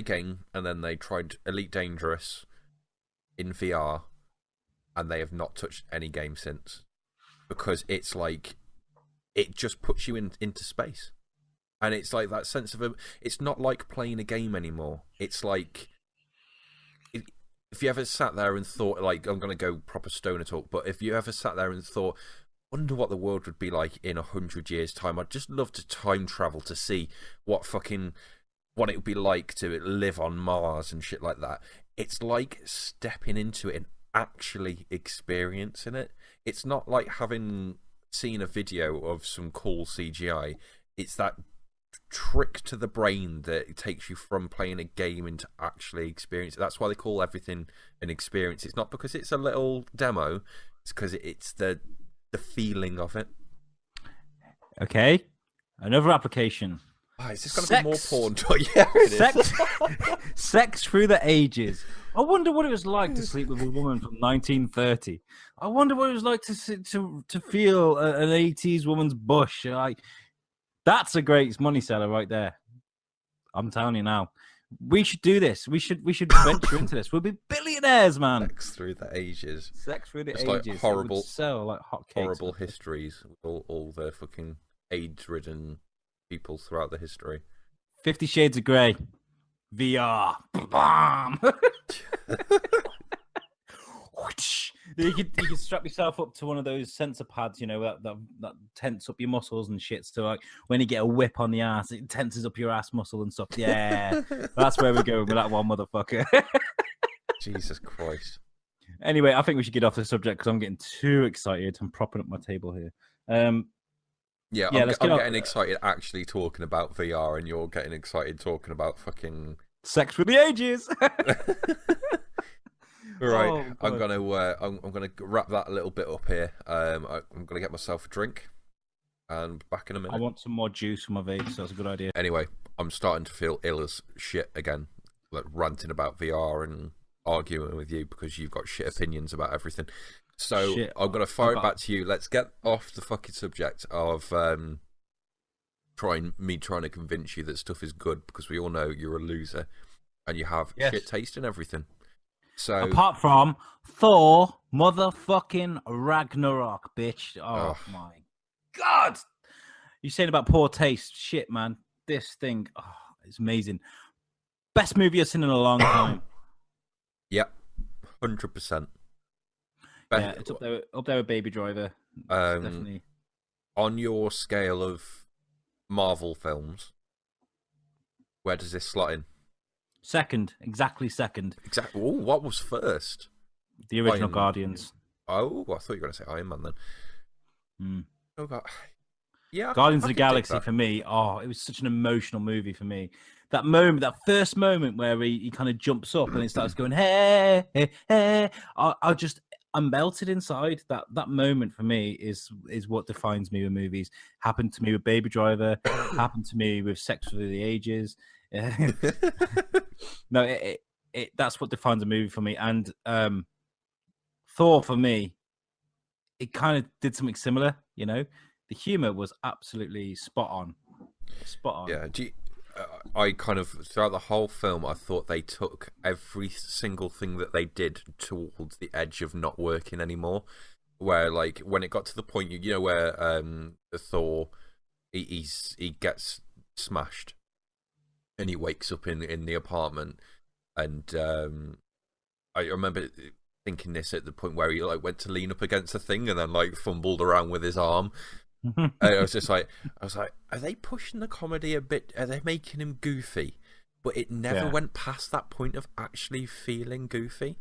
game and then they tried Elite Dangerous in VR, and they have not touched any game since, because it's like, it just puts you into space, and it's like that sense of it's not like playing a game anymore. It's like, if you ever sat there and thought, like, I'm going to go proper stoner talk, but if you ever sat there and thought, wonder what the world would be like in 100 years' time, I'd just love to time travel to see what it would be like to live on Mars and shit like that. It's like stepping into it and actually experiencing it. It's not like having seen a video of some cool CGI. It's that trick to the brain that it takes you from playing a game into actually experience it. That's why they call everything an experience. It's not because it's a little demo, it's because it's the feeling of it. Okay, another application. Is this going to be more porn? Yeah, it is. Sex through the ages. I wonder what it was like to sleep with a woman from 1930. I wonder what it was like to feel an 80s woman's bush. Like, that's a great money seller right there. I'm telling you now. We should do this. We should venture into this. We'll be billionaires, man. Sex through the ages. Sex through the ages. Like horrible, sell like hotcakes. Horrible histories. All the fucking AIDS-ridden people throughout the history. 50 Shades of Grey. VR. Bam! You can strap yourself up to one of those sensor pads, that tense up your muscles and shit. So like when you get a whip on the ass, it tenses up your ass muscle and stuff. Yeah, that's where we're going with that one, motherfucker. Jesus Christ. Anyway, I think we should get off the subject because I'm getting too excited. I'm propping up my table here. I'm getting excited actually talking about VR, and you're getting excited talking about fucking sex for the ages. Right. Oh, I'm gonna wrap that a little bit up here. I'm gonna get myself a drink, and back in a minute. I want some more juice from my vape, so that's a good idea. Anyway, I'm starting to feel ill as shit again, like ranting about VR and arguing with you because you've got shit opinions about everything. So Shit. I'm gonna fire it back to you. Let's get off the fucking subject of trying to convince you that stuff is good, because we all know you're a loser and you have shit taste in everything. So apart from Thor motherfucking Ragnarok, bitch. Oh my god. You're saying about poor taste. Shit, man. This thing, it's amazing. Best movie I've seen in a long time. Yep, 100%. Yeah, it's up there with Baby Driver. Definitely. On your scale of Marvel films, where does this slot in? Second, exactly second. Exactly. Oh, what was first? The original Guardians. Oh, I thought you were going to say Iron Man then. Oh God. Yeah, Guardians of the Galaxy for me. Oh, it was such an emotional movie for me. That moment, that first moment where he kind of jumps up and it starts going, hey, hey, hey. I'm melted inside. That moment for me is what defines me with movies. Happened to me with Baby Driver. Happened to me with Sex for the Ages. No, that's what defines a movie for me. And Thor for me, it kind of did something similar. You know, the humor was absolutely spot on. Spot on. Yeah. I kind of, throughout the whole film, I thought they took every single thing that they did towards the edge of not working anymore. Where, like, when it got to the point, you know, where the Thor, he gets smashed, and he wakes up in the apartment, and I remember thinking this at the point where he like went to lean up against a thing and then like fumbled around with his arm. And I was like, are they pushing the comedy a bit? Are they making him goofy? But it never went past that point of actually feeling goofy.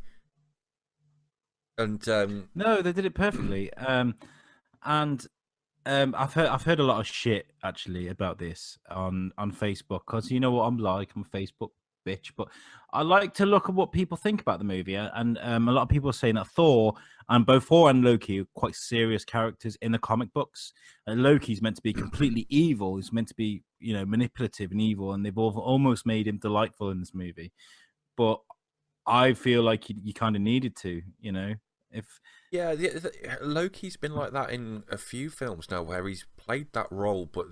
And no, they did it perfectly. And I've heard a lot of shit actually about this on Facebook, because you know what I'm like. I'm a Facebook bitch, but I like to look at what people think about the movie. And a lot of people are saying that Thor and both Thor and Loki are quite serious characters in the comic books. Loki's meant to be completely evil. He's meant to be, you know, manipulative and evil, and they've almost made him delightful in this movie. But I feel like you kind of needed to, you know, Loki's been like that in a few films now, where he's played that role, but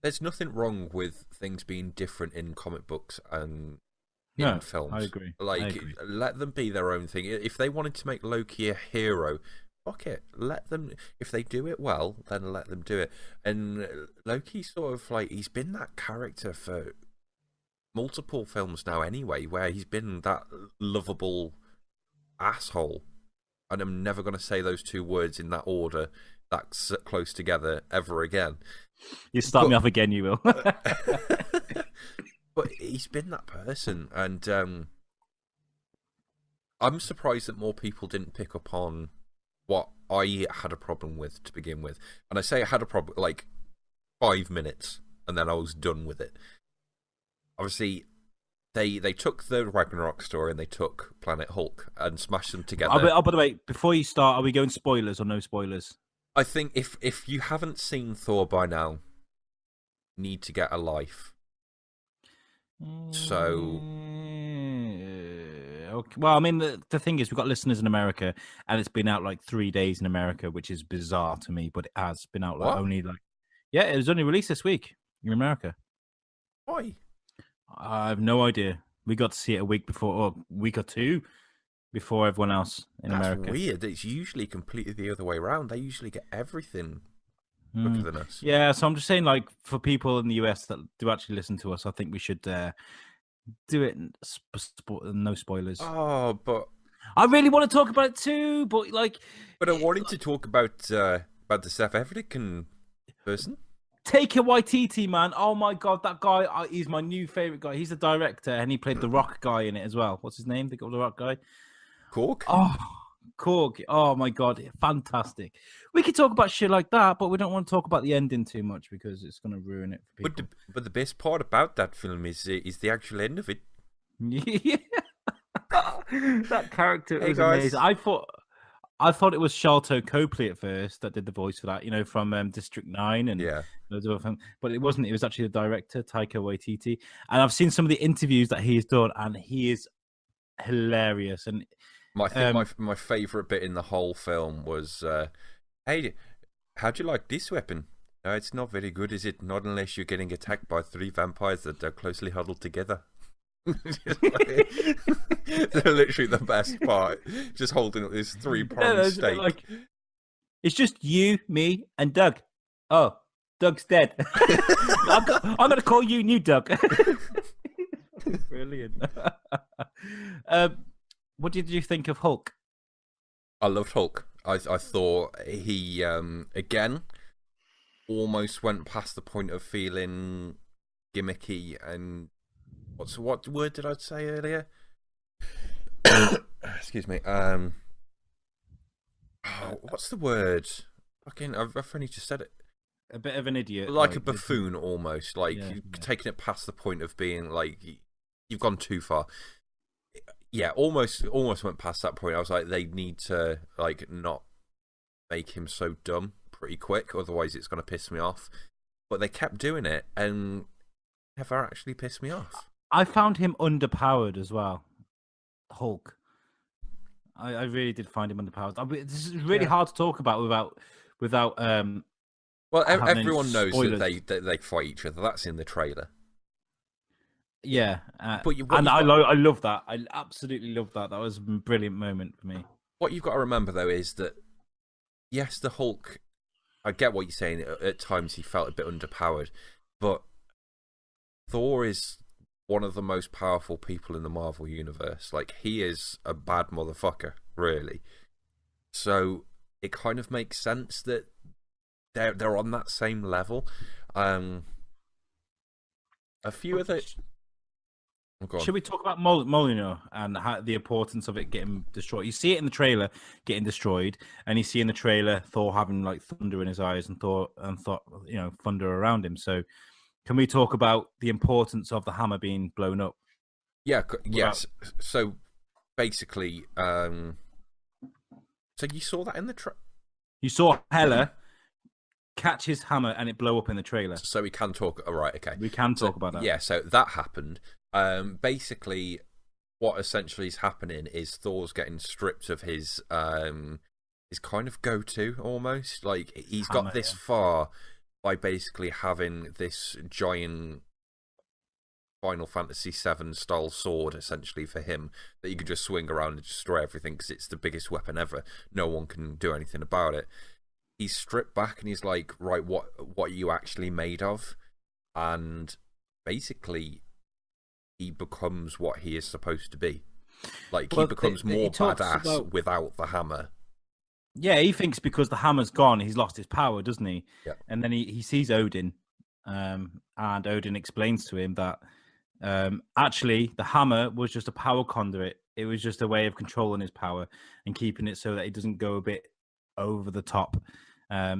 there's nothing wrong with things being different in comic books and in films. I agree. Like, let them be their own thing. If they wanted to make Loki a hero, fuck it. Let them. If they do it well, then let them do it. And Loki's sort of like, he's been that character for multiple films now anyway, where he's been that lovable asshole. And I'm never going to say those two words in that order, that close together, ever again. You start me off again, you will. But he's been that person, and I'm surprised that more people didn't pick up on what I had a problem with to begin with. And I say I had a problem, like 5 minutes, and then I was done with it. Obviously, they took the Ragnarok story and they took Planet Hulk and smashed them together. By the way, before you start, are we going spoilers or no spoilers? I think if you haven't seen Thor by now, need to get a life. So, okay. Well, I mean, the thing is, we've got listeners in America, and it's been out like 3 days in America, which is bizarre to me. But it has been out it was only released this week in America. Why? I have no idea. We got to see it a week before, or a week or two before everyone else in America. That's weird. It's usually completely the other way around. They usually get everything quicker than us. Yeah, so I'm just saying, like, for people in the US that do actually listen to us, I think we should do it no spoilers. Oh, but I really want to talk about it too, but I wanted to talk about the South African person. Taika Waititi, man. Oh my god, that guy, he's my new favorite guy. He's the director, and he played the Rock guy in it as well. What's his name? The Rock guy? Cork? Oh, Cork. Oh my god, fantastic. We could talk about shit like that, but we don't want to talk about the ending too much because it's going to ruin it for people. But the best part about that film is the actual end of it. Yeah. That character Hey was amazing. guys. I thought it was Sharlto Copley at first that did the voice for that, from District 9 and Yeah. loads of other films. But it wasn't. It was actually the director, Taika Waititi. And I've seen some of the interviews that he's done, and he is hilarious. And I think my favorite bit in the whole film was, hey, how'd you like this weapon? No, it's not very good, is it? Not unless you're getting attacked by 3 vampires that are closely huddled together. They're literally the best part. Just holding up this 3-pronged steak. like, it's just you, me, and Doug. Oh, Doug's dead. I'm going to call you New Doug. Brilliant. What did you think of Hulk? I loved Hulk. I thought he again almost went past the point of feeling gimmicky and what word did I say earlier? Excuse me. What's the word? Fucking, I've only just said it. A bit of an idiot, like a buffoon, almost. Like yeah. taking it past the point of being like you've gone too far. Yeah, almost went past that point. I was like, they need to like not make him so dumb pretty quick, otherwise it's going to piss me off. But they kept doing it and never actually pissed me off. I found him underpowered as well, Hulk. I really did find him underpowered. This is really hard to talk about without. Well, everyone knows that they fight each other. That's in the trailer. Yeah, but I love that. I absolutely love that. That was a brilliant moment for me. What you've got to remember though is that yes, the Hulk. I get what you're saying. At times he felt a bit underpowered, but Thor is one of the most powerful people in the Marvel universe. Like, he is a bad motherfucker, really. So it kind of makes sense that they're on that same level. A few of the. Should we talk about Mjolnir and the importance of it getting destroyed? You see it in the trailer getting destroyed, and you see in the trailer Thor having like thunder in his eyes and thunder around him. So, can we talk about the importance of the hammer being blown up? Yeah. Yes. So basically, so you saw that in the you saw Hela catch his hammer and it blow up in the trailer. So we can talk. All right. Okay. We can talk about that. Yeah. So that happened. Basically, what essentially is happening is Thor's getting stripped of his kind of go-to almost. Like, he's got this far by basically having this giant Final Fantasy VII style sword essentially for him that you could just swing around and destroy everything because it's the biggest weapon ever. No one can do anything about it. He's stripped back and he's like, right, what are you actually made of? And basically, he becomes what he is supposed to be. Like, he becomes more badass without the hammer. Yeah, he thinks because the hammer's gone, he's lost his power, doesn't he? Yeah. And then he sees Odin, and Odin explains to him that actually the hammer was just a power conduit. It was just a way of controlling his power and keeping it so that it doesn't go a bit over the top.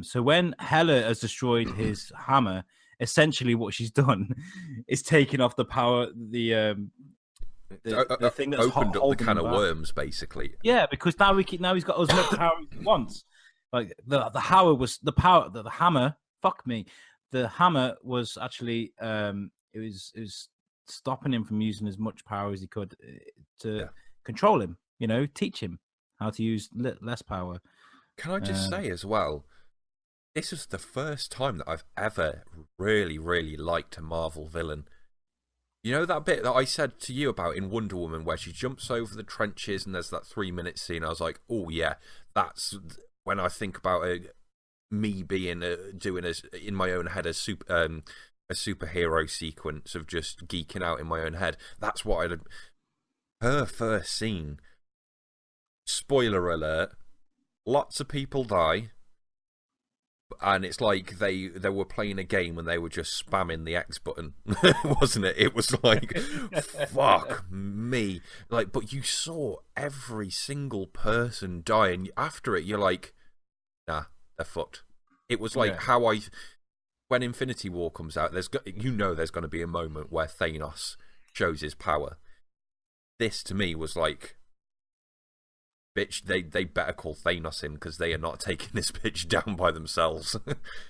So when Hela has destroyed his hammer, essentially what she's done is taken off the power, the thing that's opened up the can of worms, basically. Yeah, because now he's got as much power as he wants. Like the hammer. Fuck me. The hammer was actually it was stopping him from using as much power as he could to control him. Teach him how to use less power. Can I just say as well? This was the first time that I've ever really, really liked a Marvel villain. You know that bit that I said to you about in Wonder Woman where she jumps over the trenches and there's that 3-minute scene? I was like, oh yeah, that's when I think about me being doing in my own head a superhero sequence of just geeking out in my own head. That's what I'd. Her first scene. Spoiler alert: lots of people die. And it's like they were playing a game and they were just spamming the X button, wasn't it? It was like, fuck me. Like, but you saw every single person die, and after it, you're like, nah, they're fucked. It was like how when Infinity War comes out, there's going to be a moment where Thanos shows his power. This to me was like, bitch, they better call Thanos in because they are not taking this bitch down by themselves.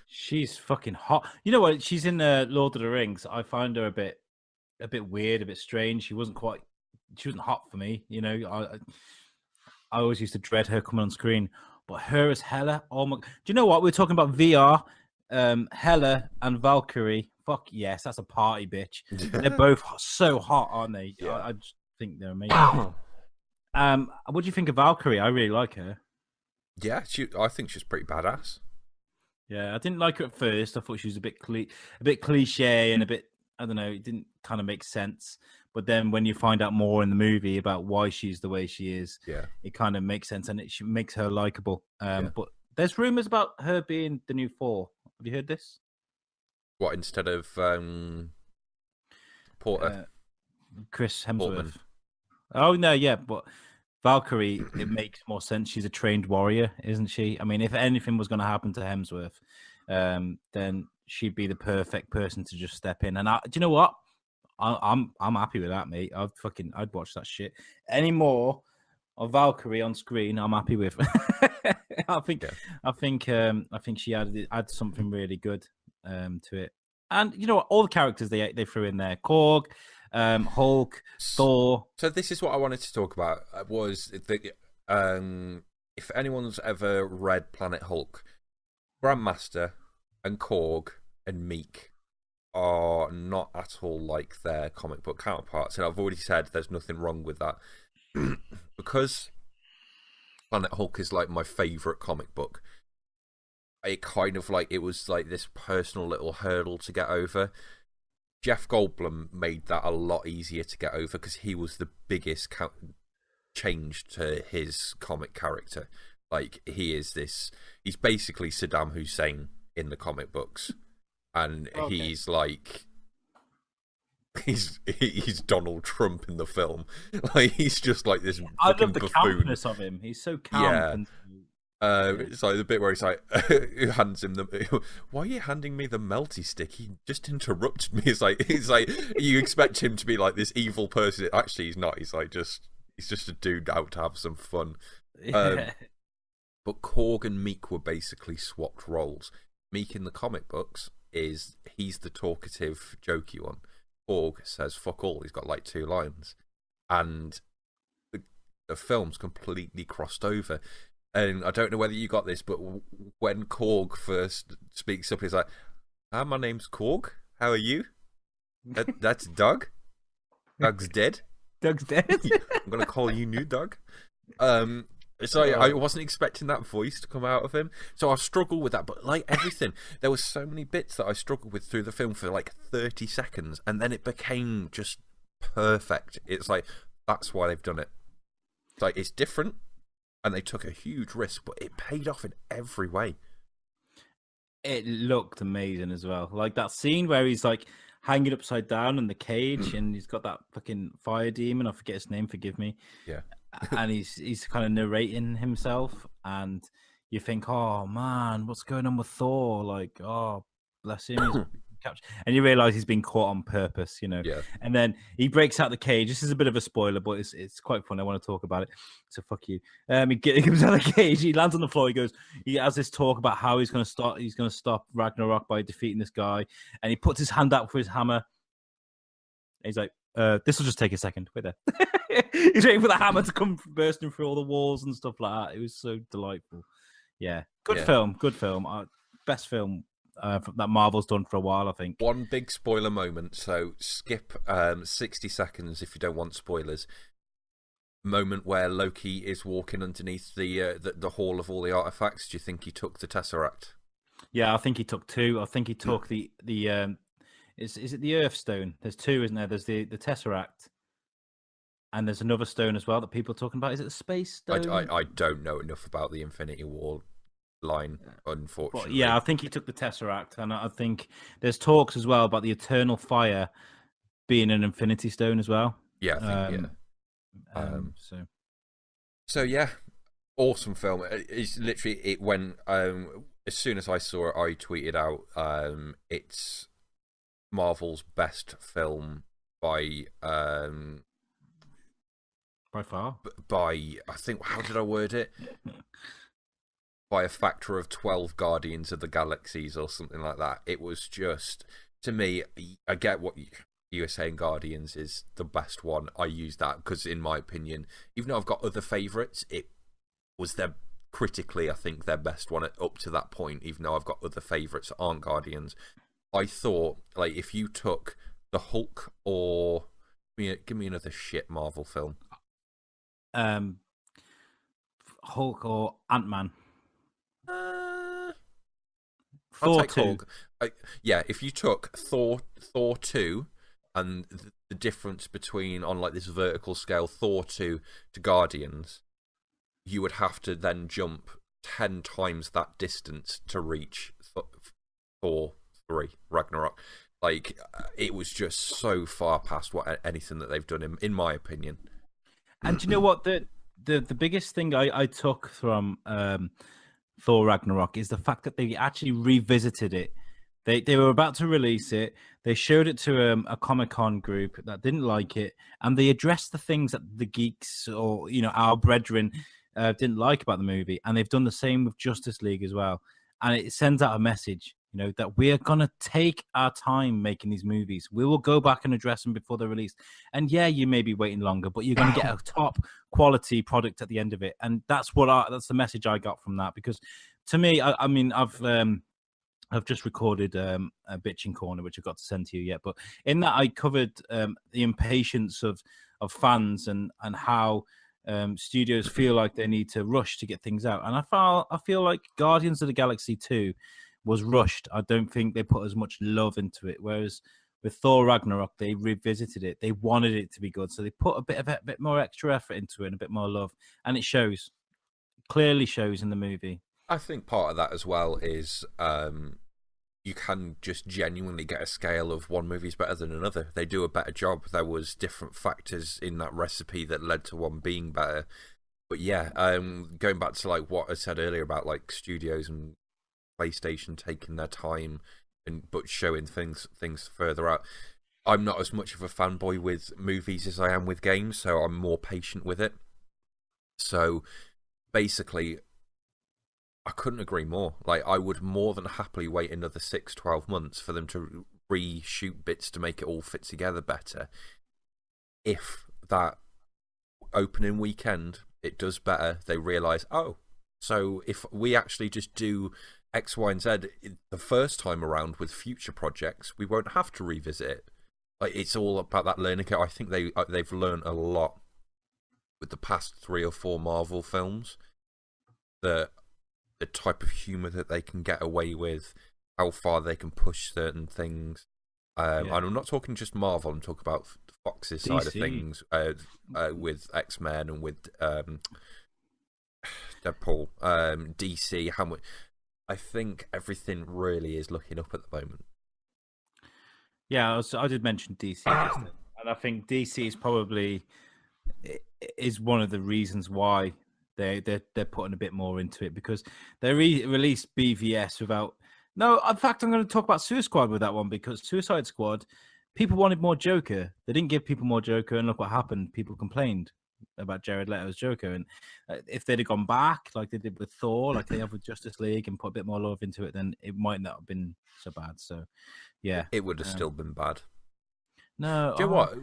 She's fucking hot. You know what? She's in Lord of the Rings. I find her a bit weird, a bit strange. She wasn't hot for me. You know, I always used to dread her coming on screen. But her as Hela, oh my! Do you know what? We're talking about VR. Hela and Valkyrie. Fuck yes, that's a party, bitch. They're both so hot, aren't they? Yeah. I just think they're amazing. What do you think of Valkyrie? I really like her. Yeah, I think she's pretty badass. Yeah, I didn't like her at first. I thought she was a bit cliche and a bit, I don't know, it didn't kind of make sense. But then when you find out more in the movie about why she's the way she is, Yeah, it kind of makes sense and it makes her likable. But there's rumors about her being the new Thor. Have you heard this? what, instead of Porter? Chris Hemsworth. Portman. Oh no, yeah, but Valkyrie, it makes more sense. She's a trained warrior, isn't she? I mean, if anything was going to happen to Hemsworth, then she'd be the perfect person to just step in. And do you know what? I'm happy with that, mate. I'd watch that shit. Any more of Valkyrie on screen, I'm happy with. I think she added something really good to it. And you know what? All the characters they threw in there: Korg, Hulk, Thor. So this is what I wanted to talk about. Was if anyone's ever read Planet Hulk, Grandmaster and Korg and Meek are not at all like their comic book counterparts, and I've already said there's nothing wrong with that because Planet Hulk is like my favorite comic book. It kind of like it was like this personal little hurdle to get over. Jeff Goldblum made that a lot easier to get over because he was the biggest change to his comic character. Like he's basically Saddam Hussein in the comic books. And he's like, he's Donald Trump in the film. Like he's just like this. I love the buffoon. Campness of him. He's so calm. Yeah. It's like the bit where he's like, who hands him the. Why are you handing me the melty stick? He just interrupted me. It's like you expect him to be like this evil person. Actually, he's not. He's just a dude out to have some fun. But Korg and Meek were basically swapped roles. Meek in the comic books he's the talkative, jokey one. Korg says fuck all. He's got like 2 lines, and the film's completely crossed over. And I don't know whether you got this, but when Korg first speaks up, he's like, "Hi, my name's Korg. How are you? That's Doug. Doug's dead. Doug's dead. I'm gonna call you new Doug." So I wasn't expecting that voice to come out of him, so I struggled with that. But like everything, there were so many bits that I struggled with through the film for like 30 seconds, and then it became just perfect. It's like that's why they've done it. It's like it's different, and they took a huge risk, but it paid off in every way. It looked amazing as well. Like that scene where he's like hanging upside down in the cage, and he's got that fucking fire demon. I forget his name. Forgive me. Yeah. And he's kind of narrating himself, and you think, oh man, what's going on with Thor? Like, oh, bless him. He's captured. And you realize he's been caught on purpose, you know. Yeah. And then he breaks out the cage. This is a bit of a spoiler, but it's quite fun. I want to talk about it. So fuck you. He comes out of the cage. He lands on the floor. He has this talk about how he's going to stop Ragnarok by defeating this guy, and he puts his hand out for his hammer. He's like, this will just take a second. Wait there. He's waiting for the hammer to come bursting through all the walls and stuff like that. It was so delightful. Yeah. Good film. Best film that Marvel's done for a while, I think. One big spoiler moment. So skip 60 seconds if you don't want spoilers. Moment where Loki is walking underneath the hall of all the artifacts. Do you think he took the Tesseract? Yeah, I think he took 2. I think he took the is it the Earth Stone? There's 2, isn't there? There's the Tesseract. And there's another stone as well that people are talking about. Is it the Space Stone? I don't know enough about the Infinity War line, unfortunately. But yeah, I think he took the Tesseract. And I think there's talks as well about the Eternal Fire being an Infinity Stone as well. Yeah, I think, So yeah, awesome film. It's literally, it went, as soon as I saw it, I tweeted out, it's Marvel's best film by by far. by, I think, how did I word it? By a factor of 12 Guardians of the Galaxies or something like that. It was just, to me, I get what you were saying, Guardians is the best one. I use that because, in my opinion, even though I've got other favourites, it was their, critically, I think, their best one up to that point, even though I've got other favourites that aren't Guardians. I thought, like, if you took the Hulk or... Give me another shit Marvel film. Hulk or Ant-Man. I'll Thor take 2. Hulk. Yeah, if you took Thor 2 and the difference between, on like this vertical scale, Thor 2 to Guardians, you would have to then jump 10 times that distance to reach Thor 3 Ragnarok. Like, it was just so far past what anything that they've done, in my opinion. And do you know what? The biggest thing I took from Thor Ragnarok is the fact that they actually revisited it. They were about to release it. They showed it to a Comic-Con group that didn't like it, and they addressed the things that the geeks or our brethren didn't like about the movie. And they've done the same with Justice League as well. And it sends out a message, that we are gonna take our time making these movies. We will go back and address them before they're released. And yeah, you may be waiting longer, but you're gonna get a top quality product at the end of it. And that's that's the message I got from that. Because to me, I mean, I've just recorded a bitching corner, which I've got to send to you yet. But in that, I covered the impatience of fans and how studios feel like they need to rush to get things out. And I feel like Guardians of the Galaxy 2 was rushed. I don't think they put as much love into it. Whereas with Thor Ragnarok, they revisited it. They wanted it to be good, so they put a bit more extra effort into it and a bit more love, and it shows. Clearly shows in the movie. I think part of that as well is you can just genuinely get a scale of one movie's better than another. They do a better job. There was different factors in that recipe that led to one being better. But yeah, going back to like what I said earlier about like studios and PlayStation taking their time but showing things further out. I'm not as much of a fanboy with movies as I am with games, so I'm more patient with it. So basically, I couldn't agree more. Like, I would more than happily wait another 6-12 months for them to reshoot bits to make it all fit together better. If that opening weekend it does better, they realise, oh, so if we actually just do X, Y, and Z the first time around with future projects, we won't have to revisit it. Like, it's all about that learning curve. I think they've learned a lot with the past 3 or 4 Marvel films. The type of humor that they can get away with, how far they can push certain things. And I'm not talking just Marvel. I'm talking about Fox's side of things with X-Men and with Deadpool, DC. How much? I think everything really is looking up at the moment. Yeah, I did mention DC, and I think DC is probably one of the reasons why they're putting a bit more into it, because they released BVS without. No, in fact, I'm going to talk about Suicide Squad with that one, because Suicide Squad, people wanted more Joker. They didn't give people more Joker, and look what happened. People complained about Jared Leto's Joker, and if they'd have gone back like they did with Thor, like they have with Justice League, and put a bit more love into it, then it might not have been so bad. So, yeah, it would have still been bad. No, do you know what?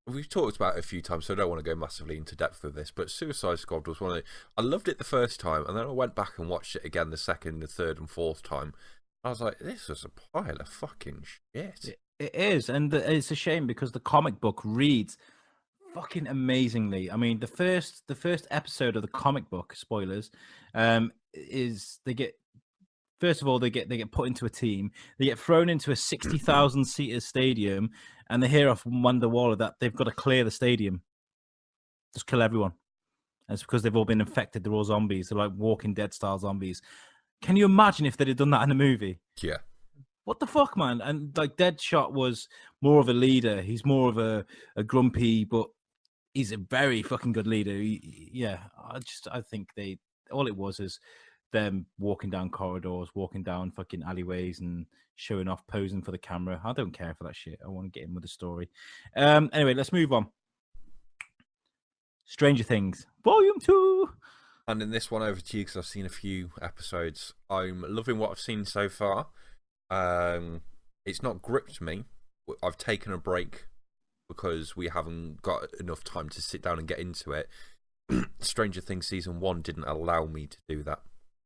We've talked about it a few times, so I don't want to go massively into depth with this, but Suicide Squad was one of I loved it the first time, and then I went back and watched it again the second, the third, and fourth time. I was like, this was a pile of fucking shit. It is, and it's a shame because the comic book reads fucking amazingly. I mean, the first episode of the comic book, spoilers, is they get. First of all, they get put into a team. They get thrown into a 60,000 seater stadium, and they hear off Wonder Waller that they've got to clear the stadium, just kill everyone. And it's because they've all been infected. They're all zombies. They're like Walking Dead style zombies. Can you imagine if they'd have done that in a movie? Yeah. What the fuck, man? And like Deadshot was more of a leader. He's more of a grumpy, but he's a very fucking good leader. I think all it was is them walking down corridors, walking down fucking alleyways, and showing off, posing for the camera. I don't care for that shit. I want to get in with the story. Anyway, let's move on. Stranger Things, Volume 2. And in this one, over to you because I've seen a few episodes. I'm loving what I've seen so far. It's not gripped me. I've taken a break because we haven't got enough time to sit down and get into it. Stranger Things Season 1 didn't allow me to do that.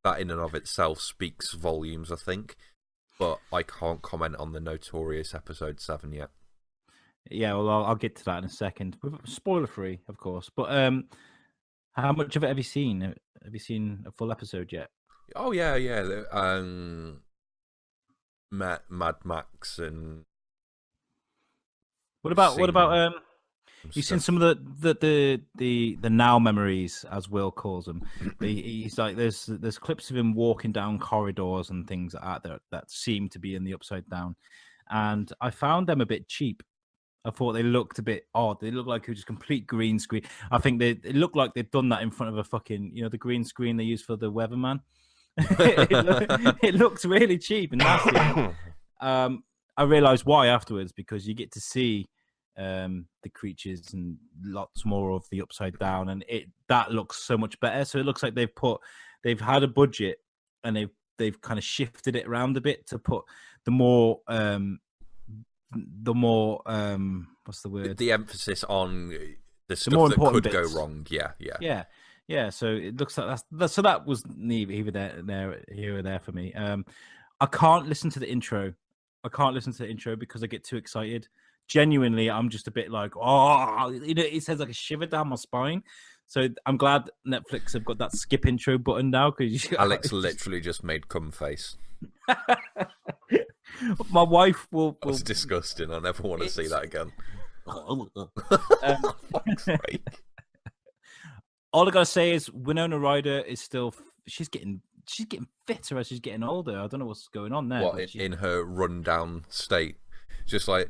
That in and of itself speaks volumes, I think. But I can't comment on the notorious Episode 7 yet. Yeah, well, I'll get to that in a second. Spoiler free, of course. But how much of it have you seen? Have you seen a full episode yet? Oh, yeah. Mad Max and... What about you've seen some of the now memories, as Will calls them. He's like there's clips of him walking down corridors and things like that seem to be in the Upside Down, and I found them a bit cheap. I thought they looked a bit odd. They looked like it was just complete green screen. I think it looked like they'd done that in front of a fucking, the green screen they use for the weatherman. it looks really cheap and nasty. I realised why afterwards, because you get to see the creatures and lots more of the Upside Down, and that looks so much better. So it looks like they've had a budget and they've kind of shifted it around a bit to put the more what's the word? The emphasis on the stuff that could go wrong. Yeah. So it looks like so that was neither there here or there for me. I can't listen to the intro. Because I get too excited. Genuinely, I'm just a bit like, it says like a shiver down my spine. So I'm glad Netflix have got that skip intro button now. Because Alex literally just made cum face. My wife will. That's disgusting. I never want to see that again. All I gotta say is Winona Ryder is still. She's getting fitter as she's getting older. I don't know what's going on there. What in her rundown state? Just like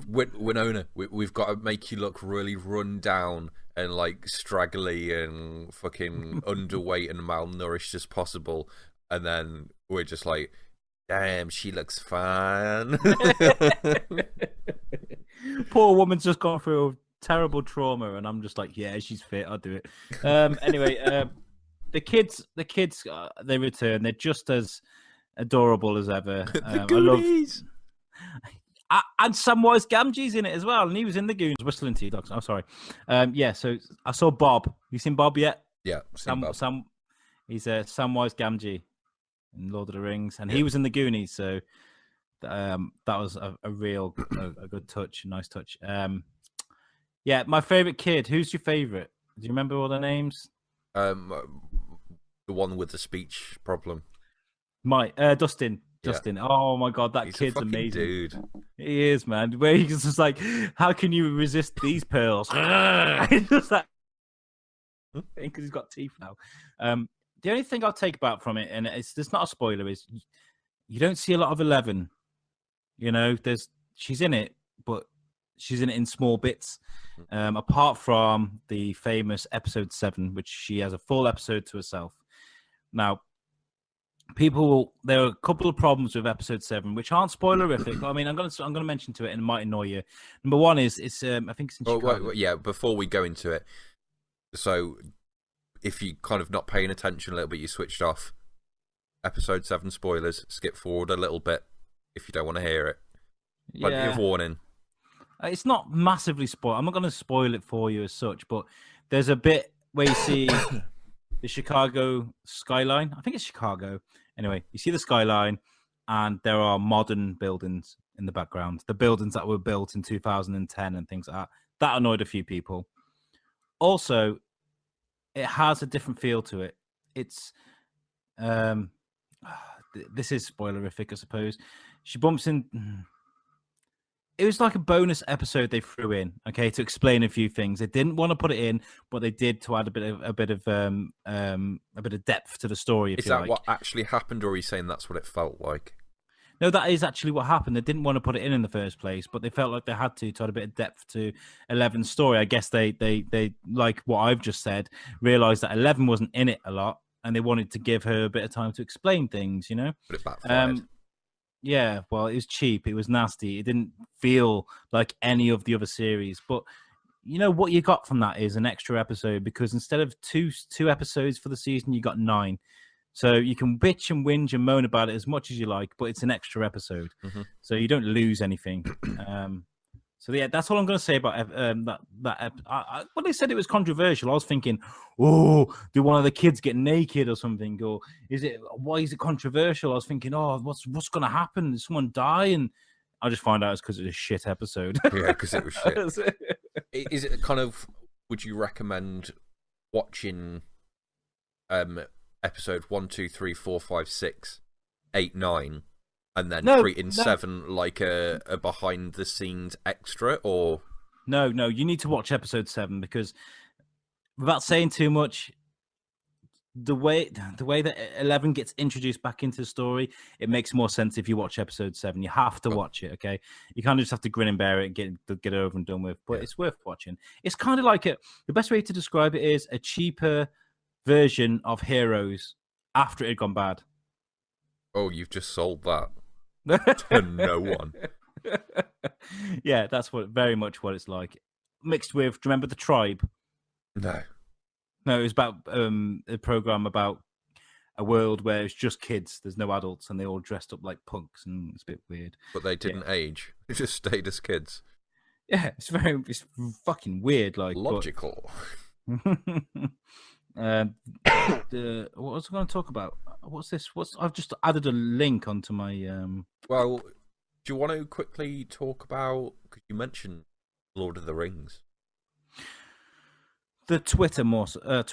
Winona, we've got to make you look really run down and like straggly and fucking underweight and malnourished as possible, and then we're just like, damn, she looks fine. Poor woman's just gone through a terrible trauma, and I'm just like, yeah, she's fit. I'll do it. Anyway, the kids, they return. They're just as adorable as ever. The Goonies. And Samwise Gamgee's in it as well, and he was in the Goons whistling to you, dogs. Oh, sorry. So I saw Bob. You seen Bob yet? Yeah, Sam. He's Samwise Gamgee in Lord of the Rings, and he was in the Goonies. So that was a real a good touch, a nice touch. My favorite kid. Who's your favorite? Do you remember all their names? The one with the speech problem. Dustin. Dustin. Yeah. Oh my god, he's kid's amazing. Dude. He is, man. Where he's just like, how can you resist these pearls? It's just like, because he's got teeth now. The only thing I'll take about from it, and it's not a spoiler, is you don't see a lot of 11. She's in it, but she's in it in small bits. Apart from the famous episode 7, which she has a full episode to herself. Now, there are a couple of problems with episode 7, which aren't spoilerific. I mean, I'm gonna mention to it, and it might annoy you. Number one is I think it's in Chicago. Yeah, before we go into it, so if you kind of not paying attention a little bit, you switched off. Episode 7 spoilers. Skip forward a little bit if you don't want to hear it. Plenty of warning. It's not massively spoiled. I'm not going to spoil it for you as such, but there's a bit where you see the Chicago skyline. I think it's Chicago. Anyway, you see the skyline, and there are modern buildings in the background. The buildings that were built in 2010 and things like that. That annoyed a few people. Also, it has a different feel to it. It's this is spoilerific, I suppose. She bumps in. It was like a bonus episode they threw in, okay, to explain a few things. They didn't want to put it in, but they did to add a bit of depth to the story. Is that what actually happened, or are you saying that's what it felt like? No, that is actually what happened. They didn't want to put it in the first place, but they felt like they had to add a bit of depth to 11's story. I guess they like what I've just said, realized that 11 wasn't in it a lot, and they wanted to give her a bit of time to explain things, But it backfired. Yeah, well, it was cheap. It was nasty. It didn't feel like any of the other series. But, you know what you got from that is an extra episode, because instead of two episodes for the season, you got 9. So you can bitch and whinge and moan about it as much as you like, but it's an extra episode, so you don't lose anything. So yeah, that's all I'm going to say about that. When they said it was controversial, I was thinking, oh, do one of the kids get naked or something? Or why is it controversial? I was thinking, oh, what's going to happen? Did someone die? And I just find out it's because it was a shit episode. Yeah, because it was shit. Is it kind of? Would you recommend watching episode 1, 2, 3, 4, 5, 6, 8, 9, and then treating 7 like a behind the scenes extra? Or no, you need to watch episode 7, because without saying too much, the way that 11 gets introduced back into the story, it makes more sense if you watch episode 7. You have to watch it, okay? You kind of just have to grin and bear it and get it over and done with. But it's worth watching. It's kind of like the best way to describe it is a cheaper version of Heroes after it had gone bad. Oh, you've just sold that to no one. Yeah, that's very much what it's like. Mixed with, do you remember The Tribe? No, it was about a program about a world where it's just kids. There's no adults, and they all dressed up like punks, and it's a bit weird. But they didn't age; they just stayed as kids. Yeah, it's fucking weird. Like logical. What was I going to talk about? What's this? I've just added a link onto my. Well, do you want to quickly talk about? Because you mentioned Lord of the Rings. The Twitter. For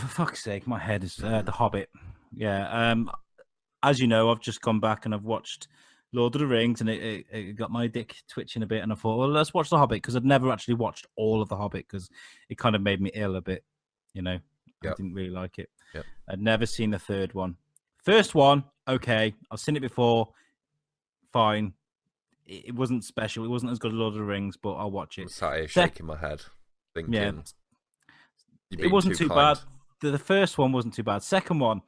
fuck's sake, my head is The Hobbit. Yeah. As you know, I've just gone back and I've watched Lord of the Rings, and it got my dick twitching a bit. And I thought, well, let's watch The Hobbit, because I'd never actually watched all of The Hobbit, because it kind of made me ill a bit. You know, I didn't really like it. Yep. I'd never seen the third one. First one, okay, I've seen it before. Fine. It wasn't special. It wasn't as good as Lord of the Rings, but I'll watch it. I'm sat here shaking my head, thinking. Yeah. It wasn't too bad. The first one wasn't too bad. Second one,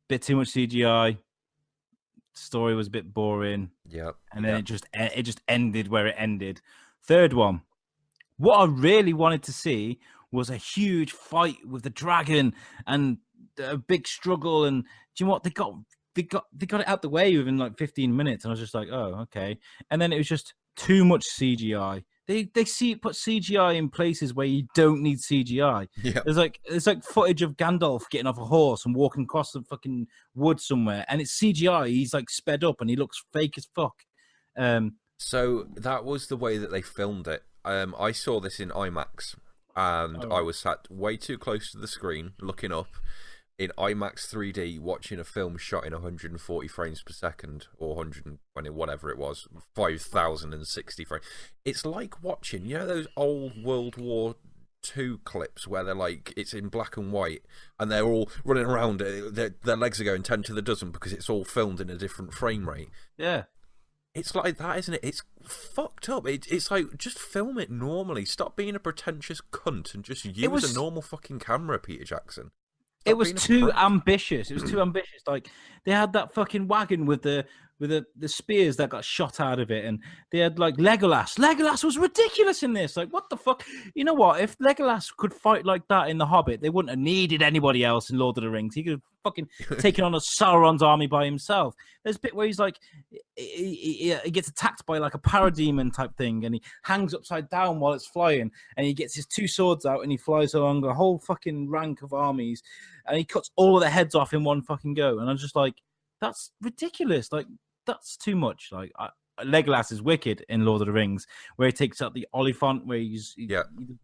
bit too much CGI. Story was a bit boring. Yeah. And then it just ended where it ended. Third one, what I really wanted to see was a huge fight with the dragon and a big struggle. And do you know what? They got it out the way within like 15 minutes. And I was just like, oh, okay. And then it was just too much CGI. They put CGI in places where you don't need CGI. Yeah. There's like footage of Gandalf getting off a horse and walking across the fucking wood somewhere, and it's CGI. He's like sped up and he looks fake as fuck. So that was the way that they filmed it. I saw this in IMAX, and I was sat way too close to the screen, looking up in IMAX 3D, watching a film shot in 140 frames per second, or 120, whatever it was, 5,060 frames. It's like watching, you know, those old World War II clips where they're like, it's in black and white, and they're all running around, their legs are going 10 to the dozen because it's all filmed in a different frame rate. Yeah. It's like that, isn't it? It's fucked up. It's like, just film it normally. Stop being a pretentious cunt and just use a normal fucking camera, Peter Jackson. It was too ambitious. It was too ambitious. Like, they had that fucking wagon with the spears that got shot out of it, and they had like Legolas. Legolas was ridiculous in this. Like, what the fuck? You know what? If Legolas could fight like that in The Hobbit, they wouldn't have needed anybody else in Lord of the Rings. He could have fucking taken on a Sauron's army by himself. There's a bit where he's like, he gets attacked by like a parademon type thing, and he hangs upside down while it's flying, and he gets his 2 swords out, and he flies along a whole fucking rank of armies, and he cuts all of their heads off in one fucking go. And I'm just like, that's ridiculous. Like, that's too much. Like, Legolas is wicked in Lord of the Rings, where he takes out the Oliphant, where he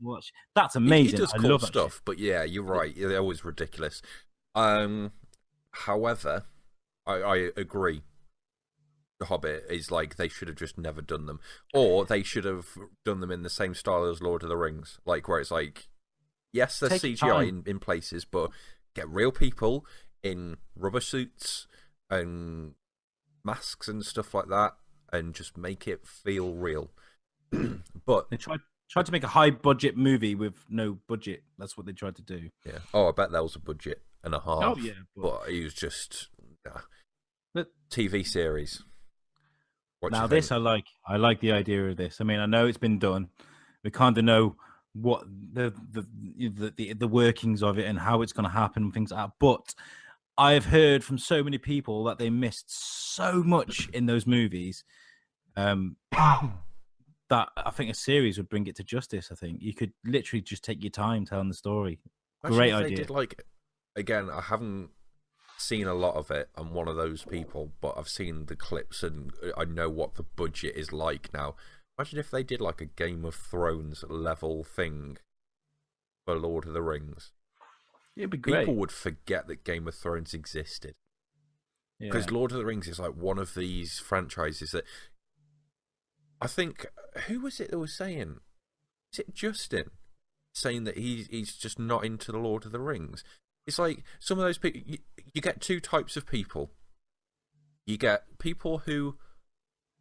watch. That's amazing. He does I cool love stuff, but yeah, you're right. They're always ridiculous. However, I agree. The Hobbit is like, they should have just never done them, or they should have done them in the same style as Lord of the Rings, like where it's like, yes, there's CGI in places, but get real people in rubber suits and masks and stuff like that, and just make it feel real. But they tried to make a high budget movie with no budget. That's what they tried to do. Yeah. Oh, I bet that was a budget and a half. Oh yeah, but it was just but TV series. Now this I like. I like the idea of this. I mean, I know it's been done. We kind of know what the workings of it and how it's going to happen and things like that. But I've heard from so many people that they missed so much in those movies that I think a series would bring it to justice. I think you could literally just take your time telling the story. Imagine Great if they idea. did like, again, I haven't seen a lot of it. I'm one of those people, but I've seen the clips and I know what the budget is like now. Imagine if they did like a Game of Thrones level thing for Lord of the Rings. It'd be great. People would forget that Game of Thrones existed. Because Yeah. Lord of the Rings is like one of these franchises that I think, who was it that was saying? Is it Justin saying that he's just not into the Lord of the Rings? It's like some of those people. You get two types of people. You get people who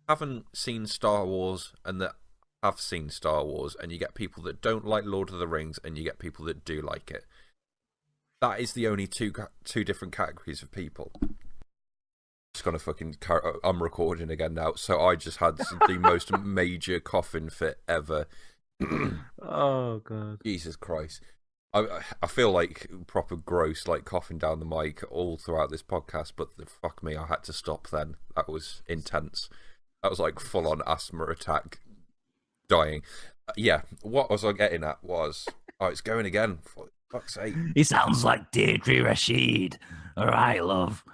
haven't seen Star Wars and that have seen Star Wars, and you get people that don't like Lord of the Rings, and you get people that do like it. That is the only two different categories of people. Just gonna fucking. I'm recording again now, so I just had the most major coughing fit ever. Oh god. Jesus Christ. I feel like proper gross, like coughing down the mic all throughout this podcast, but fuck me, I had to stop then. That was intense. That was like full on asthma attack, dying. Yeah, what was I getting at was, it's going again. For fuck's sake. He sounds like Deirdre Rashid. All right, love.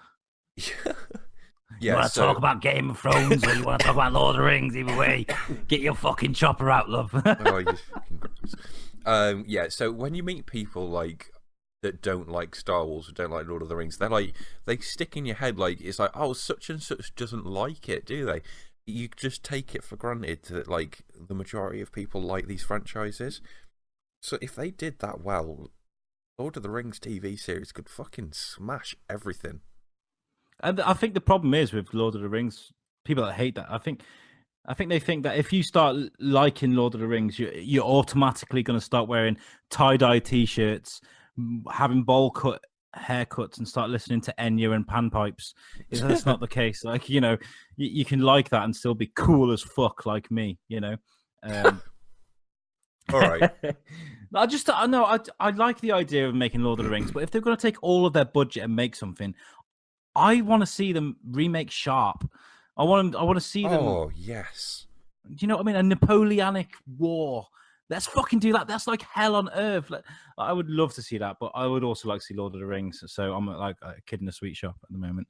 You want to talk about Game of Thrones or you want to talk about Lord of the Rings? Either way, get your fucking chopper out, love. Oh, you fucking gross. Yeah, so when you meet people like that don't like Star Wars or don't like Lord of the Rings, they're like, they stick in your head like, it's like, oh, such and such doesn't like it, do they? You just take it for granted that like the majority of people like these franchises. So if they did that well, Lord of the Rings TV series could fucking smash everything. And I think the problem is with Lord of the Rings, people that hate that. I think they think that if you start liking Lord of the Rings, you're automatically going to start wearing tie-dye T-shirts, having bowl cut haircuts, and start listening to Enya and panpipes. That's not the case. Like, you know, you can like that and still be cool as fuck, like me. You know. All right. I like the idea of making Lord of the Rings, but if they're going to take all of their budget and make something, I want to see them remake Sharp. I want to see them. Oh yes. Do you know what I mean? A Napoleonic War. Let's fucking do that. That's like hell on earth. I would love to see that, but I would also like to see Lord of the Rings. So I'm like a kid in a sweet shop at the moment.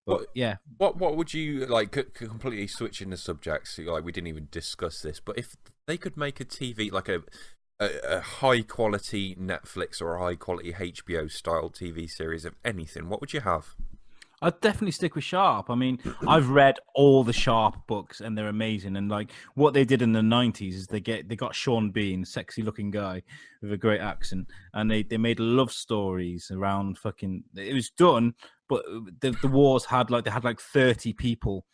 But yeah, what would you like? Completely switching the subjects. Like we didn't even discuss this, but if they could make a TV like a high quality Netflix or a high quality HBO style TV series of anything, what would you have? I'd definitely stick with Sharp. I mean, I've read all the Sharp books and they're amazing. And like what they did in the 90s is they got Sean Bean, sexy looking guy with a great accent, and they made love stories around fucking. It was done, but the wars had like 30 people,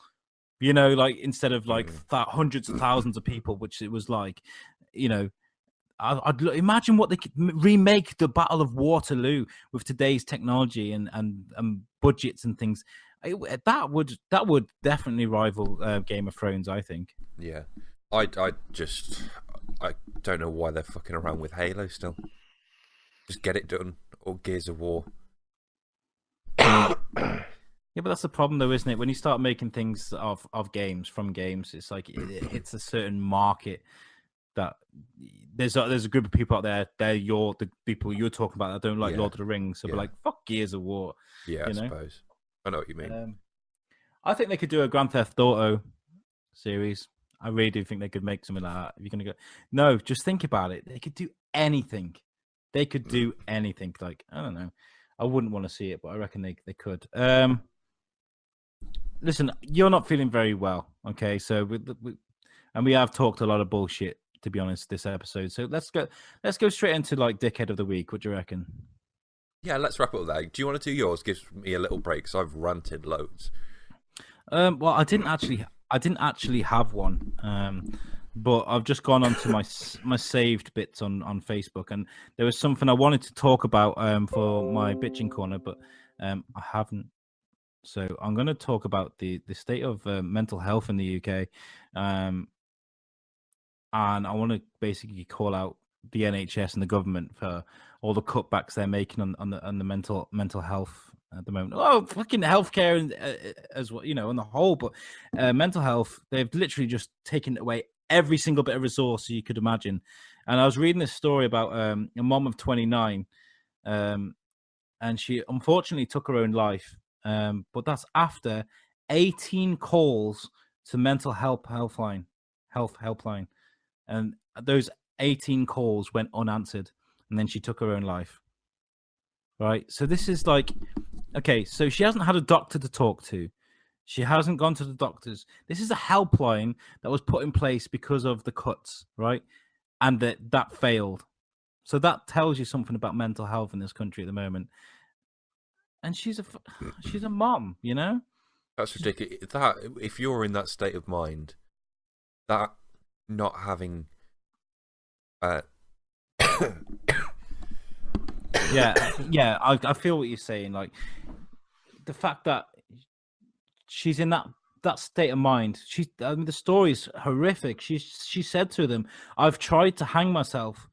you know, like instead of like hundreds of thousands of people, which it was like, you know. I'd imagine what they could remake the Battle of Waterloo with today's technology and budgets and things. That would definitely rival Game of Thrones, I think. Yeah, I don't know why they're fucking around with Halo still. Just get it done, or Gears of War. Yeah, but that's the problem, though, isn't it? When you start making things of games from games, it's like it's a certain market. That there's a group of people out there. They're the people you're talking about that don't like Lord of the Rings. So we're like, fuck Gears of War. Yeah, I suppose. I know what you mean. I think they could do a Grand Theft Auto series. I really do think they could make something like that. If you're gonna go, no, just think about it. They could do anything. They could do anything. Like, I don't know. I wouldn't want to see it, but I reckon they could. Listen, you're not feeling very well. Okay, so we have talked a lot of bullshit, to be honest, this episode. So let's go straight into like Dickhead of the Week. What do you reckon? Yeah, let's wrap up there. Do you want to do yours? Gives me a little break because I've ranted loads. Well, I didn't actually have one. But I've just gone onto my saved bits on Facebook, and there was something I wanted to talk about for my bitching corner, but I haven't. So I'm going to talk about the state of mental health in the UK, and I want to basically call out the NHS and the government for all the cutbacks they're making on the mental health at the moment. Oh, fucking healthcare and as well, on the whole, but mental health, they've literally just taken away every single bit of resource you could imagine. And I was reading this story about a mom of 29, and she unfortunately took her own life. But that's after 18 calls to mental health helpline, and those 18 calls went unanswered, and then she took her own life. Right. So this is like, okay, so she hasn't had a doctor to talk to. She hasn't gone to the doctors. This is a helpline that was put in place because of the cuts, right? And that failed. So that tells you something about mental health in this country at the moment. And she's a mom, That's ridiculous. That if you're in that state of mind, that not having, yeah. I feel what you're saying. Like the fact that she's in that state of mind. The story's horrific. She said to them, "I've tried to hang myself,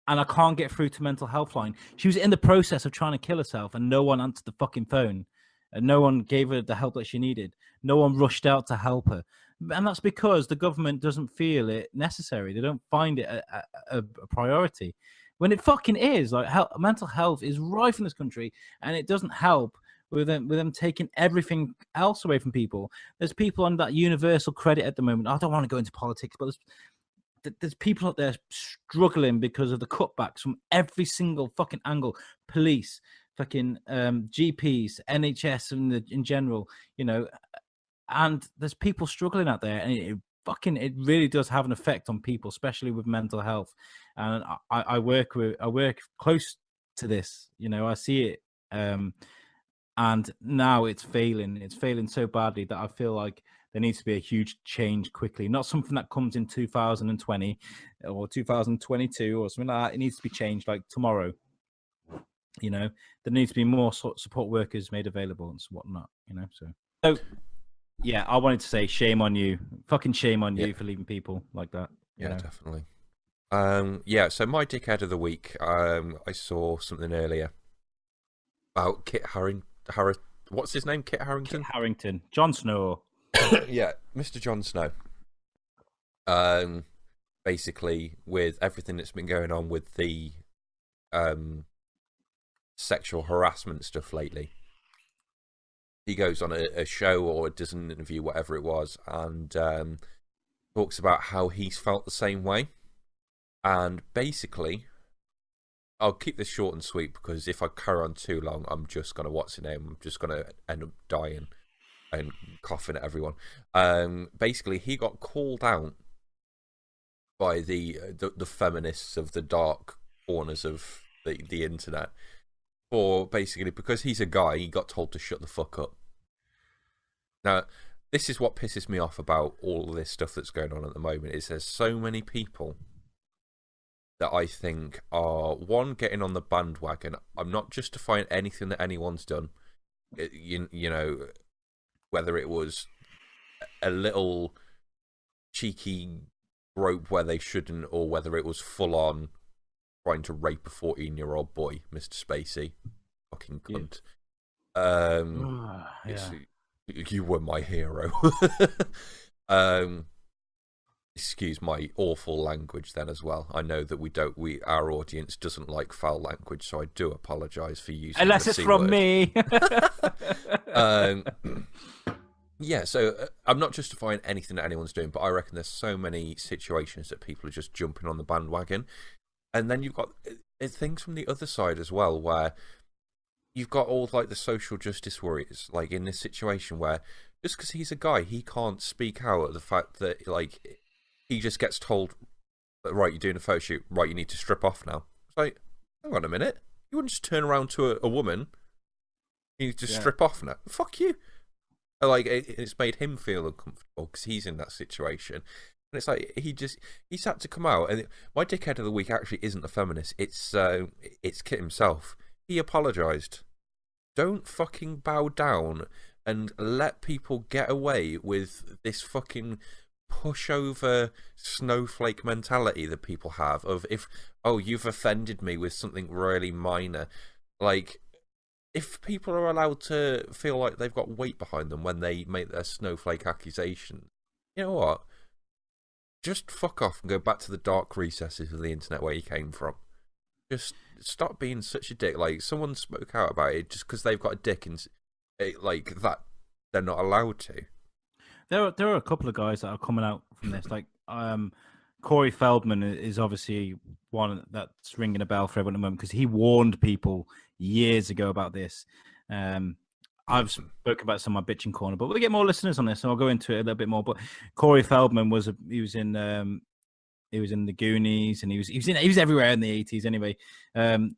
and I can't get through to mental health line." She was in the process of trying to kill herself, and no one answered the fucking phone, and no one gave her the help that she needed. No one rushed out to help her, and that's because the government doesn't feel it necessary. They don't find it a priority, when it fucking is. Like, mental health is rife in this country, and it doesn't help with them taking everything else away from people. There's people on that universal credit at the moment. I don't want to go into politics, but there's people out there struggling because of the cutbacks from every single fucking angle. Police, fucking GPs, NHS in general, and there's people struggling out there, and it really does have an effect on people, especially with mental health. And I work close to this, I see it, and now it's failing so badly that I feel like there needs to be a huge change quickly, not something that comes in 2020 or 2022 or something like that. It needs to be changed like tomorrow. There needs to be more support workers made available and whatnot. So yeah, I wanted to say shame on you, fucking shame on you for leaving people like that. Yeah, definitely. So my dickhead of the week, I saw something earlier about Kit what's his name? Kit Harington? Kit Harington. Jon Snow. Yeah, Mr. Jon Snow. Basically, with everything that's been going on with the sexual harassment stuff lately, he goes on a show or does an interview, whatever it was, and talks about how he's felt the same way. And basically, I'll keep this short and sweet, because if I carry on too long, I'm just going to, I'm just going to end up dying and coughing at everyone. Basically, he got called out by the feminists of the dark corners of the internet for basically, because he's a guy, he got told to shut the fuck up. Now, this is what pisses me off about all of this stuff that's going on at the moment, is there's so many people that I think are, one, getting on the bandwagon. I'm not justifying anything that anyone's done. Whether it was a little cheeky grope where they shouldn't, or whether it was full on trying to rape a 14-year-old boy, Mr. Spacey. Fucking cunt. You were my hero. Excuse my awful language then as well. I know that our audience doesn't like foul language, so I do apologise for using unless it's from me. Yeah, so I'm not justifying anything that anyone's doing, but I reckon there's so many situations that people are just jumping on the bandwagon. And then you've got things from the other side as well, where you've got all like the social justice warriors, like in this situation where just because he's a guy, he can't speak out at the fact that like he just gets told, right, you're doing a photo shoot, right, you need to strip off now. It's like, hang on a minute, you wouldn't just turn around to a woman, you just strip off now. Fuck you. Like, it's made him feel uncomfortable because he's in that situation. And it's like, he's had to come out. And my dickhead of the week actually isn't a feminist. It's Kit himself. He apologised. Don't fucking bow down and let people get away with this fucking pushover snowflake mentality that people have of if, oh, you've offended me with something really minor. Like, if people are allowed to feel like they've got weight behind them when they make their snowflake accusation, you know what? Just fuck off and go back to the dark recesses of the internet where you came from. Just stop being such a dick. Like, someone spoke out about it just because they've got a dick and like that, they're not allowed to. There are a couple of guys that are coming out from this. Like Corey Feldman is obviously one that's ringing a bell for everyone at the moment because he warned people years ago about this. I've spoken about some of my bitching corner, but we'll get more listeners on this, so I'll go into it a little bit more. But Corey Feldman was in the Goonies, and he was everywhere in the 80s. Anyway,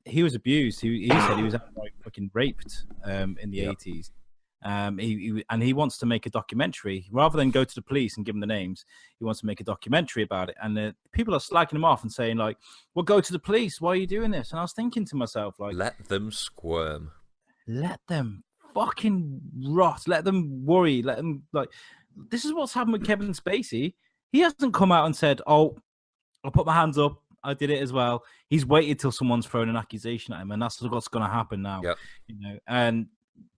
he was abused. He said he was outright fucking raped in the 80s. He wants to make a documentary rather than go to the police and give them the names. He wants to make a documentary about it, and people are slagging him off and saying like, "Well, go to the police. Why are you doing this?" And I was thinking to myself, like, let them squirm, let them fucking rot, let them worry, let them like. This is what's happened with Kevin Spacey. He hasn't come out and said, "Oh, I'll put my hands up. I did it as well." He's waited till someone's thrown an accusation at him, and that's what's going to happen now. Yep. And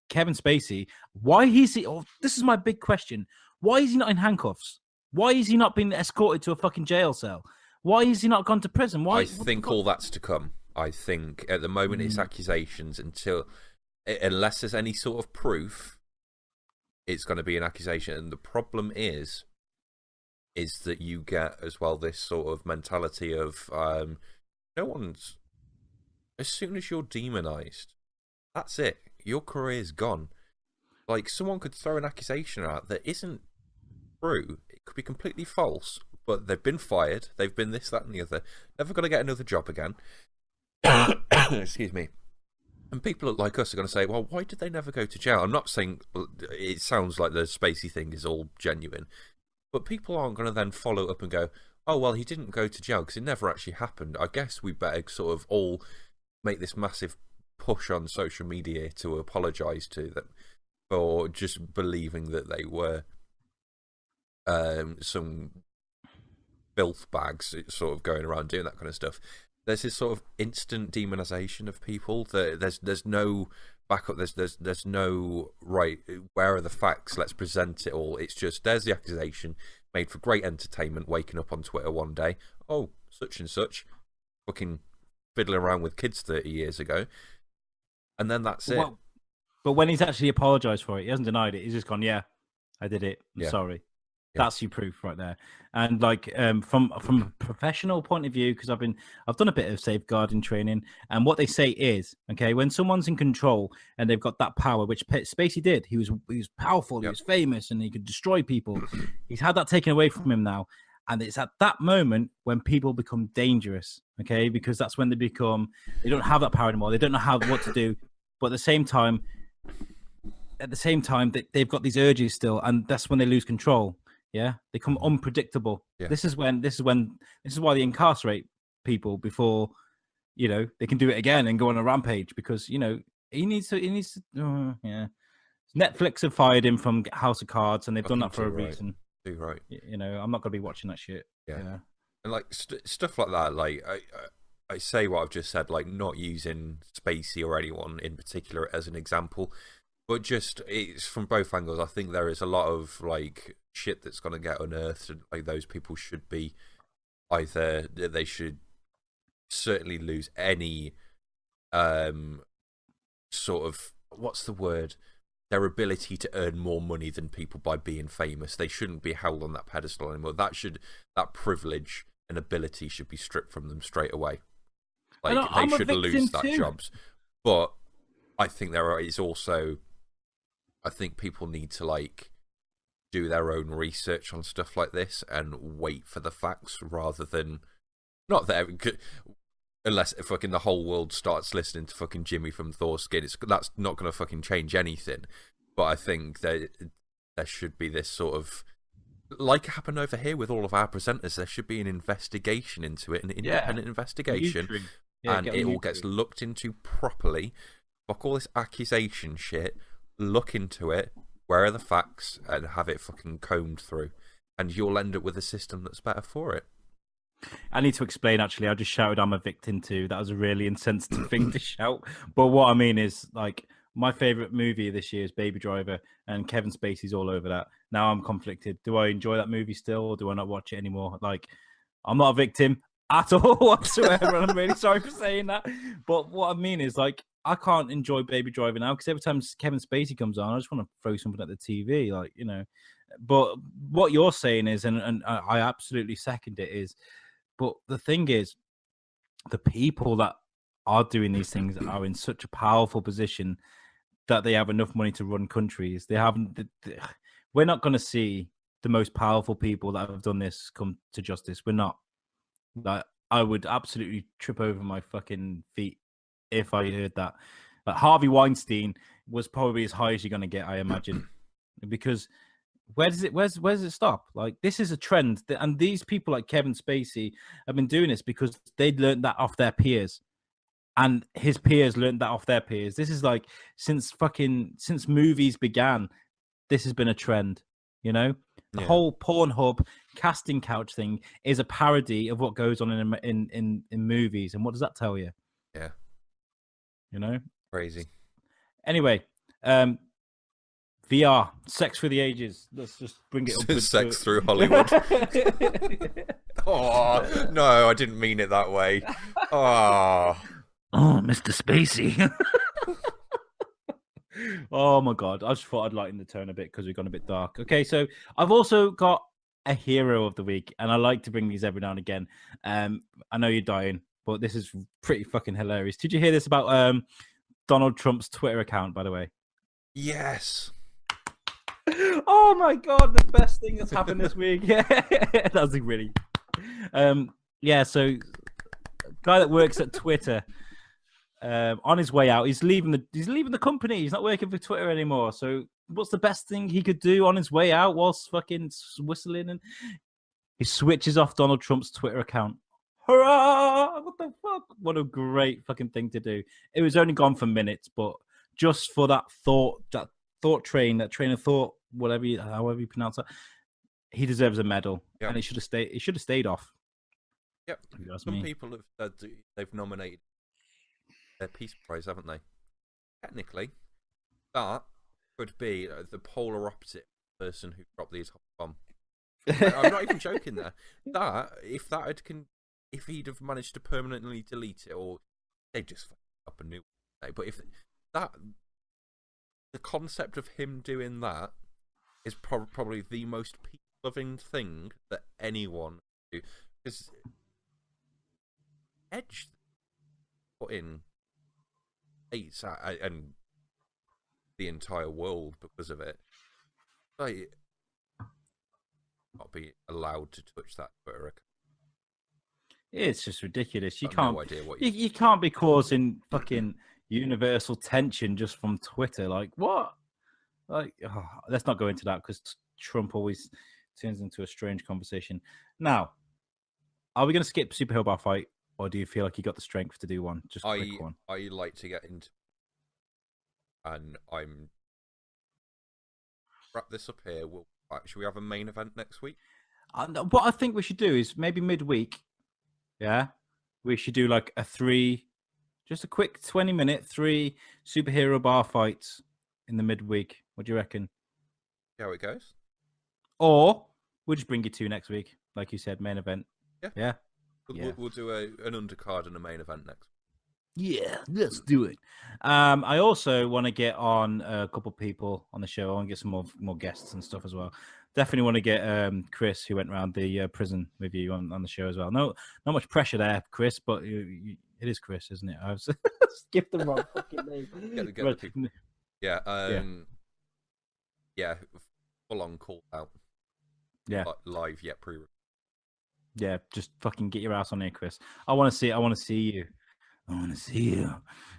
Kevin Spacey, why is he? Oh, this is my big question. Why is he not in handcuffs? Why is he not being escorted to a fucking jail cell? Why is he not gone to prison? Why? I think all that's to come. I think at the moment it's accusations unless there's any sort of proof, it's going to be an accusation. And the problem is that you get as well this sort of mentality of no one's. As soon as you're demonized, that's it. Your career's gone. Like, someone could throw an accusation out that isn't true. It could be completely false, but they've been fired. They've been this, that, and the other. Never going to get another job again. Excuse me. And people like us are going to say, well, why did they never go to jail? I'm not saying it sounds like the Spacey thing is all genuine, but people aren't going to then follow up and go, oh, well, he didn't go to jail because it never actually happened. I guess we better sort of all make this massive push on social media to apologise to them for just believing that they were some filth bags sort of going around doing that kind of stuff. There's this sort of instant demonisation of people. There's no backup. There's no right. Where are the facts? Let's present it all. It's just there's the accusation made for great entertainment. Waking up on Twitter one day, oh, such and such, fucking fiddling around with kids 30 years ago. And then that's it. But when he's actually apologized for it, he hasn't denied it. He's just gone, yeah, I did it. I'm sorry. Yeah. That's your proof right there. And like from a professional point of view, because I've done a bit of safeguarding training, and what they say is, okay, when someone's in control and they've got that power, which Spacey did, he was powerful, he was famous, and he could destroy people. He's had that taken away from him now. And it's at that moment when people become dangerous, okay? Because that's when they don't have that power anymore. They don't know what to do. But at the same time, they've got these urges still, and that's when they lose control. Yeah, they become unpredictable. Yeah. This is why they incarcerate people before, they can do it again and go on a rampage because he needs to. Yeah, Netflix have fired him from House of Cards, and they've done that for a reason. Too right. I'm not going to be watching that shit. Yeah. And like stuff like that, like I say what I've just said, like not using Spacey or anyone in particular as an example, but just it's from both angles. I think there is a lot of like shit that's going to get unearthed, and like those people should be either they should certainly lose any sort of what's the word, their ability to earn more money than people by being famous. They shouldn't be held on that pedestal anymore. That privilege and ability should be stripped from them straight away. Like they should lose that jobs. But I think I think people need to like do their own research on stuff like this and wait for the facts rather than not that unless fucking the whole world starts listening to fucking Jimmy from Thors-Kin. That's not going to fucking change anything. But I think there should be this sort of, like it happened over here with all of our presenters, there should be an investigation into it, an independent investigation, and it all gets looked into properly. Fuck all this accusation shit. Look into it. Where are the facts? And have it fucking combed through. and you'll end up with a system that's better for it. I need to explain, actually. I just shouted I'm a victim too. That was a really insensitive thing to shout. But what I mean is, like, my favorite movie this year is Baby Driver, and Kevin Spacey's all over that. Now I'm conflicted. Do I enjoy that movie still, or do I not watch it anymore? Like, I'm not a victim at all whatsoever, and I'm really sorry for saying that. But what I mean is, like, I can't enjoy Baby Driver now because every time Kevin Spacey comes on, I just want to throw something at the TV, like, you know. But what you're saying is, and I absolutely second it, is, but the thing is, the people that are doing these things are in such a powerful position that they have enough money to run countries. They haven't. We're not going to see the most powerful people that have done this come to justice. We're not. Like, I would absolutely trip over my fucking feet if I heard that. Like, Harvey Weinstein was probably as high as you're going to get, I imagine, because where does it stop? Like, this is a trend, and these people like Kevin Spacey have been doing this because they learned that off their peers, and his peers learned that off their peers. This is like since movies began, this has been a trend. You know, the whole Pornhub casting couch thing is a parody of what goes on in movies, and what does that tell you? Yeah, you know, crazy. Anyway, VR, sex for the ages. Let's just bring it up. Sex through Hollywood. Oh, no, I didn't mean it that way. Oh, Mr. Spacey. Oh, my God. I just thought I'd lighten the tone a bit because we've gone a bit dark. Okay, so I've also got a hero of the week, and I like to bring these every now and again. I know you're dying, but this is pretty fucking hilarious. Did you hear this about Donald Trump's Twitter account, by the way? Yes. Oh my God, the best thing that's happened this week. Yeah, that was really. Yeah, so guy that works at Twitter, on his way out, he's leaving the company. He's not working for Twitter anymore. So what's the best thing he could do on his way out whilst fucking whistling? And he switches off Donald Trump's Twitter account. Hurrah! What the fuck? What a great fucking thing to do. It was only gone for minutes, but just for that train of thought, however you pronounce it, he deserves a medal, and it should have stayed off. Yep. Some people have said they've nominated their Peace Prize, haven't they? Technically, that could be the polar opposite person who dropped the atomic bomb. I'm not even joking there. If he'd have managed to permanently delete it, or they just fucked up a new one, but if that. The concept of him doing that is probably the most peace-loving thing that anyone do. Because Edge put in states and the entire world because of it. Like, not be allowed to touch that Twitter account. It's just ridiculous. You can't. No idea what you can't be causing fucking universal tension just from Twitter. Like, what? Like, let's not go into that because Trump always turns into a strange conversation. Now, are we going to skip Superhero Bar Fight, or do you feel like you got the strength to do one? Just a quick one. I like to get into, and I'm wrap this up here. Should we have a main event next week? What I think we should do is maybe midweek. Yeah, we should do like just a quick 20-minute 3 superhero bar fights in the midweek. What do you reckon? See how it goes. Or we'll just bring you 2 next week, like you said, main event. Yeah. We'll do an undercard and a main event next week. Yeah, let's do it. I also want to get on a couple people on the show. I want to get some more guests and stuff as well. Definitely want to get Chris, who went around the prison with you on the show as well. No, not much pressure there, Chris, but it is Chris, isn't it? I was skipped the wrong fucking name. Get the people. Yeah, full on call out. Yeah, live yet pre. Yeah, just fucking get your ass on here, Chris. I want to see you. I want to see you.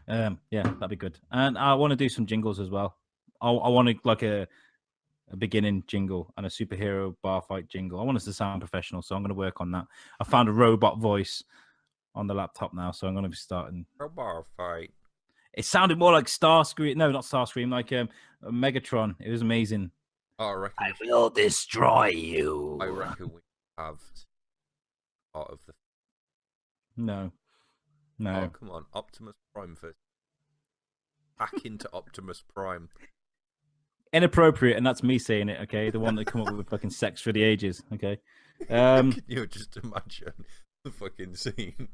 Yeah, that'd be good. And I want to do some jingles as well. I want to like a beginning jingle and a superhero bar fight jingle. I want us to sound professional, so I'm going to work on that. I found a robot voice on the laptop now, so I'm going to be starting. Bar fight. It sounded more like Starscream. No, not Starscream. Like Megatron. It was amazing. I reckon. I will destroy you. I reckon we have part of the. No. Oh, come on, Optimus Prime first. Hack into Optimus Prime. Inappropriate, and that's me saying it. Okay, the one that come up with fucking sex for the ages. Okay. Can you just imagine the fucking scene?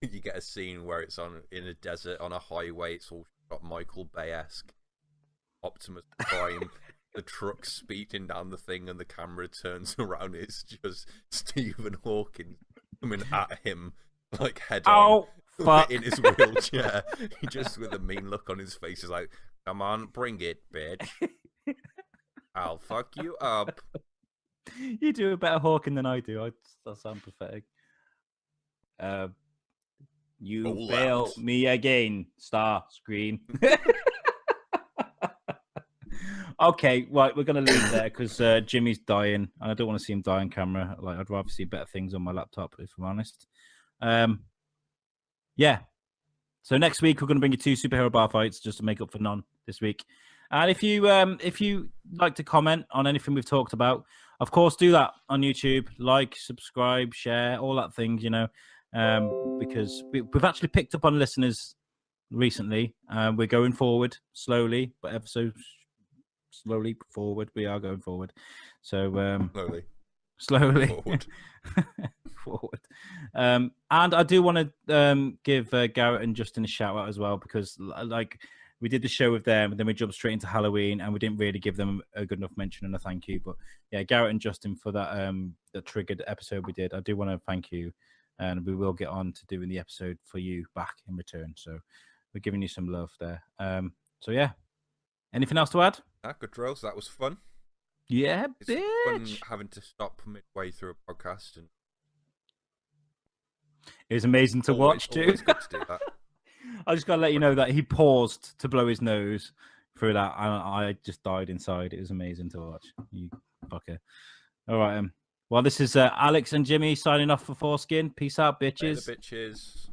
You get a scene where it's in a desert on a highway. It's all got Michael Bay-esque. Optimus Prime. The truck speeding down the thing, and the camera turns around. It's just Stephen Hawking coming at him like head on. Fuck. In his wheelchair. He just with a mean look on his face is like, "Come on, bring it, bitch. I'll fuck you up." You do a better Hawking than I do. I sound pathetic. You fail me again, star screen. Okay, right, we're gonna leave there because Jimmy's dying, and I don't want to see him die on camera. Like, I'd rather see better things on my laptop, if I'm honest. Yeah. So next week we're going to bring you 2 superhero bar fights just to make up for none this week. And if you like to comment on anything we've talked about, of course, do that on YouTube. Like, subscribe, share, all that things, because we've actually picked up on listeners recently. We're going forward slowly, but ever so slowly forward. We are going forward. So slowly forward. Forward. And I do want to give Garrett and Justin a shout out as well, because like we did the show with them and then we jumped straight into Halloween and we didn't really give them a good enough mention and a thank you. But yeah, Garrett and Justin for that triggered episode we did. I do want to thank you, and we will get on to doing the episode for you back in return. So we're giving you some love there. So yeah, anything else to add? Good drills. That was fun. Yeah, it's fun having to stop midway through a podcast, and it was amazing to watch too. Always good to do that. I just gotta let you know that he paused to blow his nose through that, and I just died inside. It was amazing to watch. You fucker. All right. Well, this is Alex and Jimmy signing off for Thors-Kin. Peace out, bitches. Later, bitches.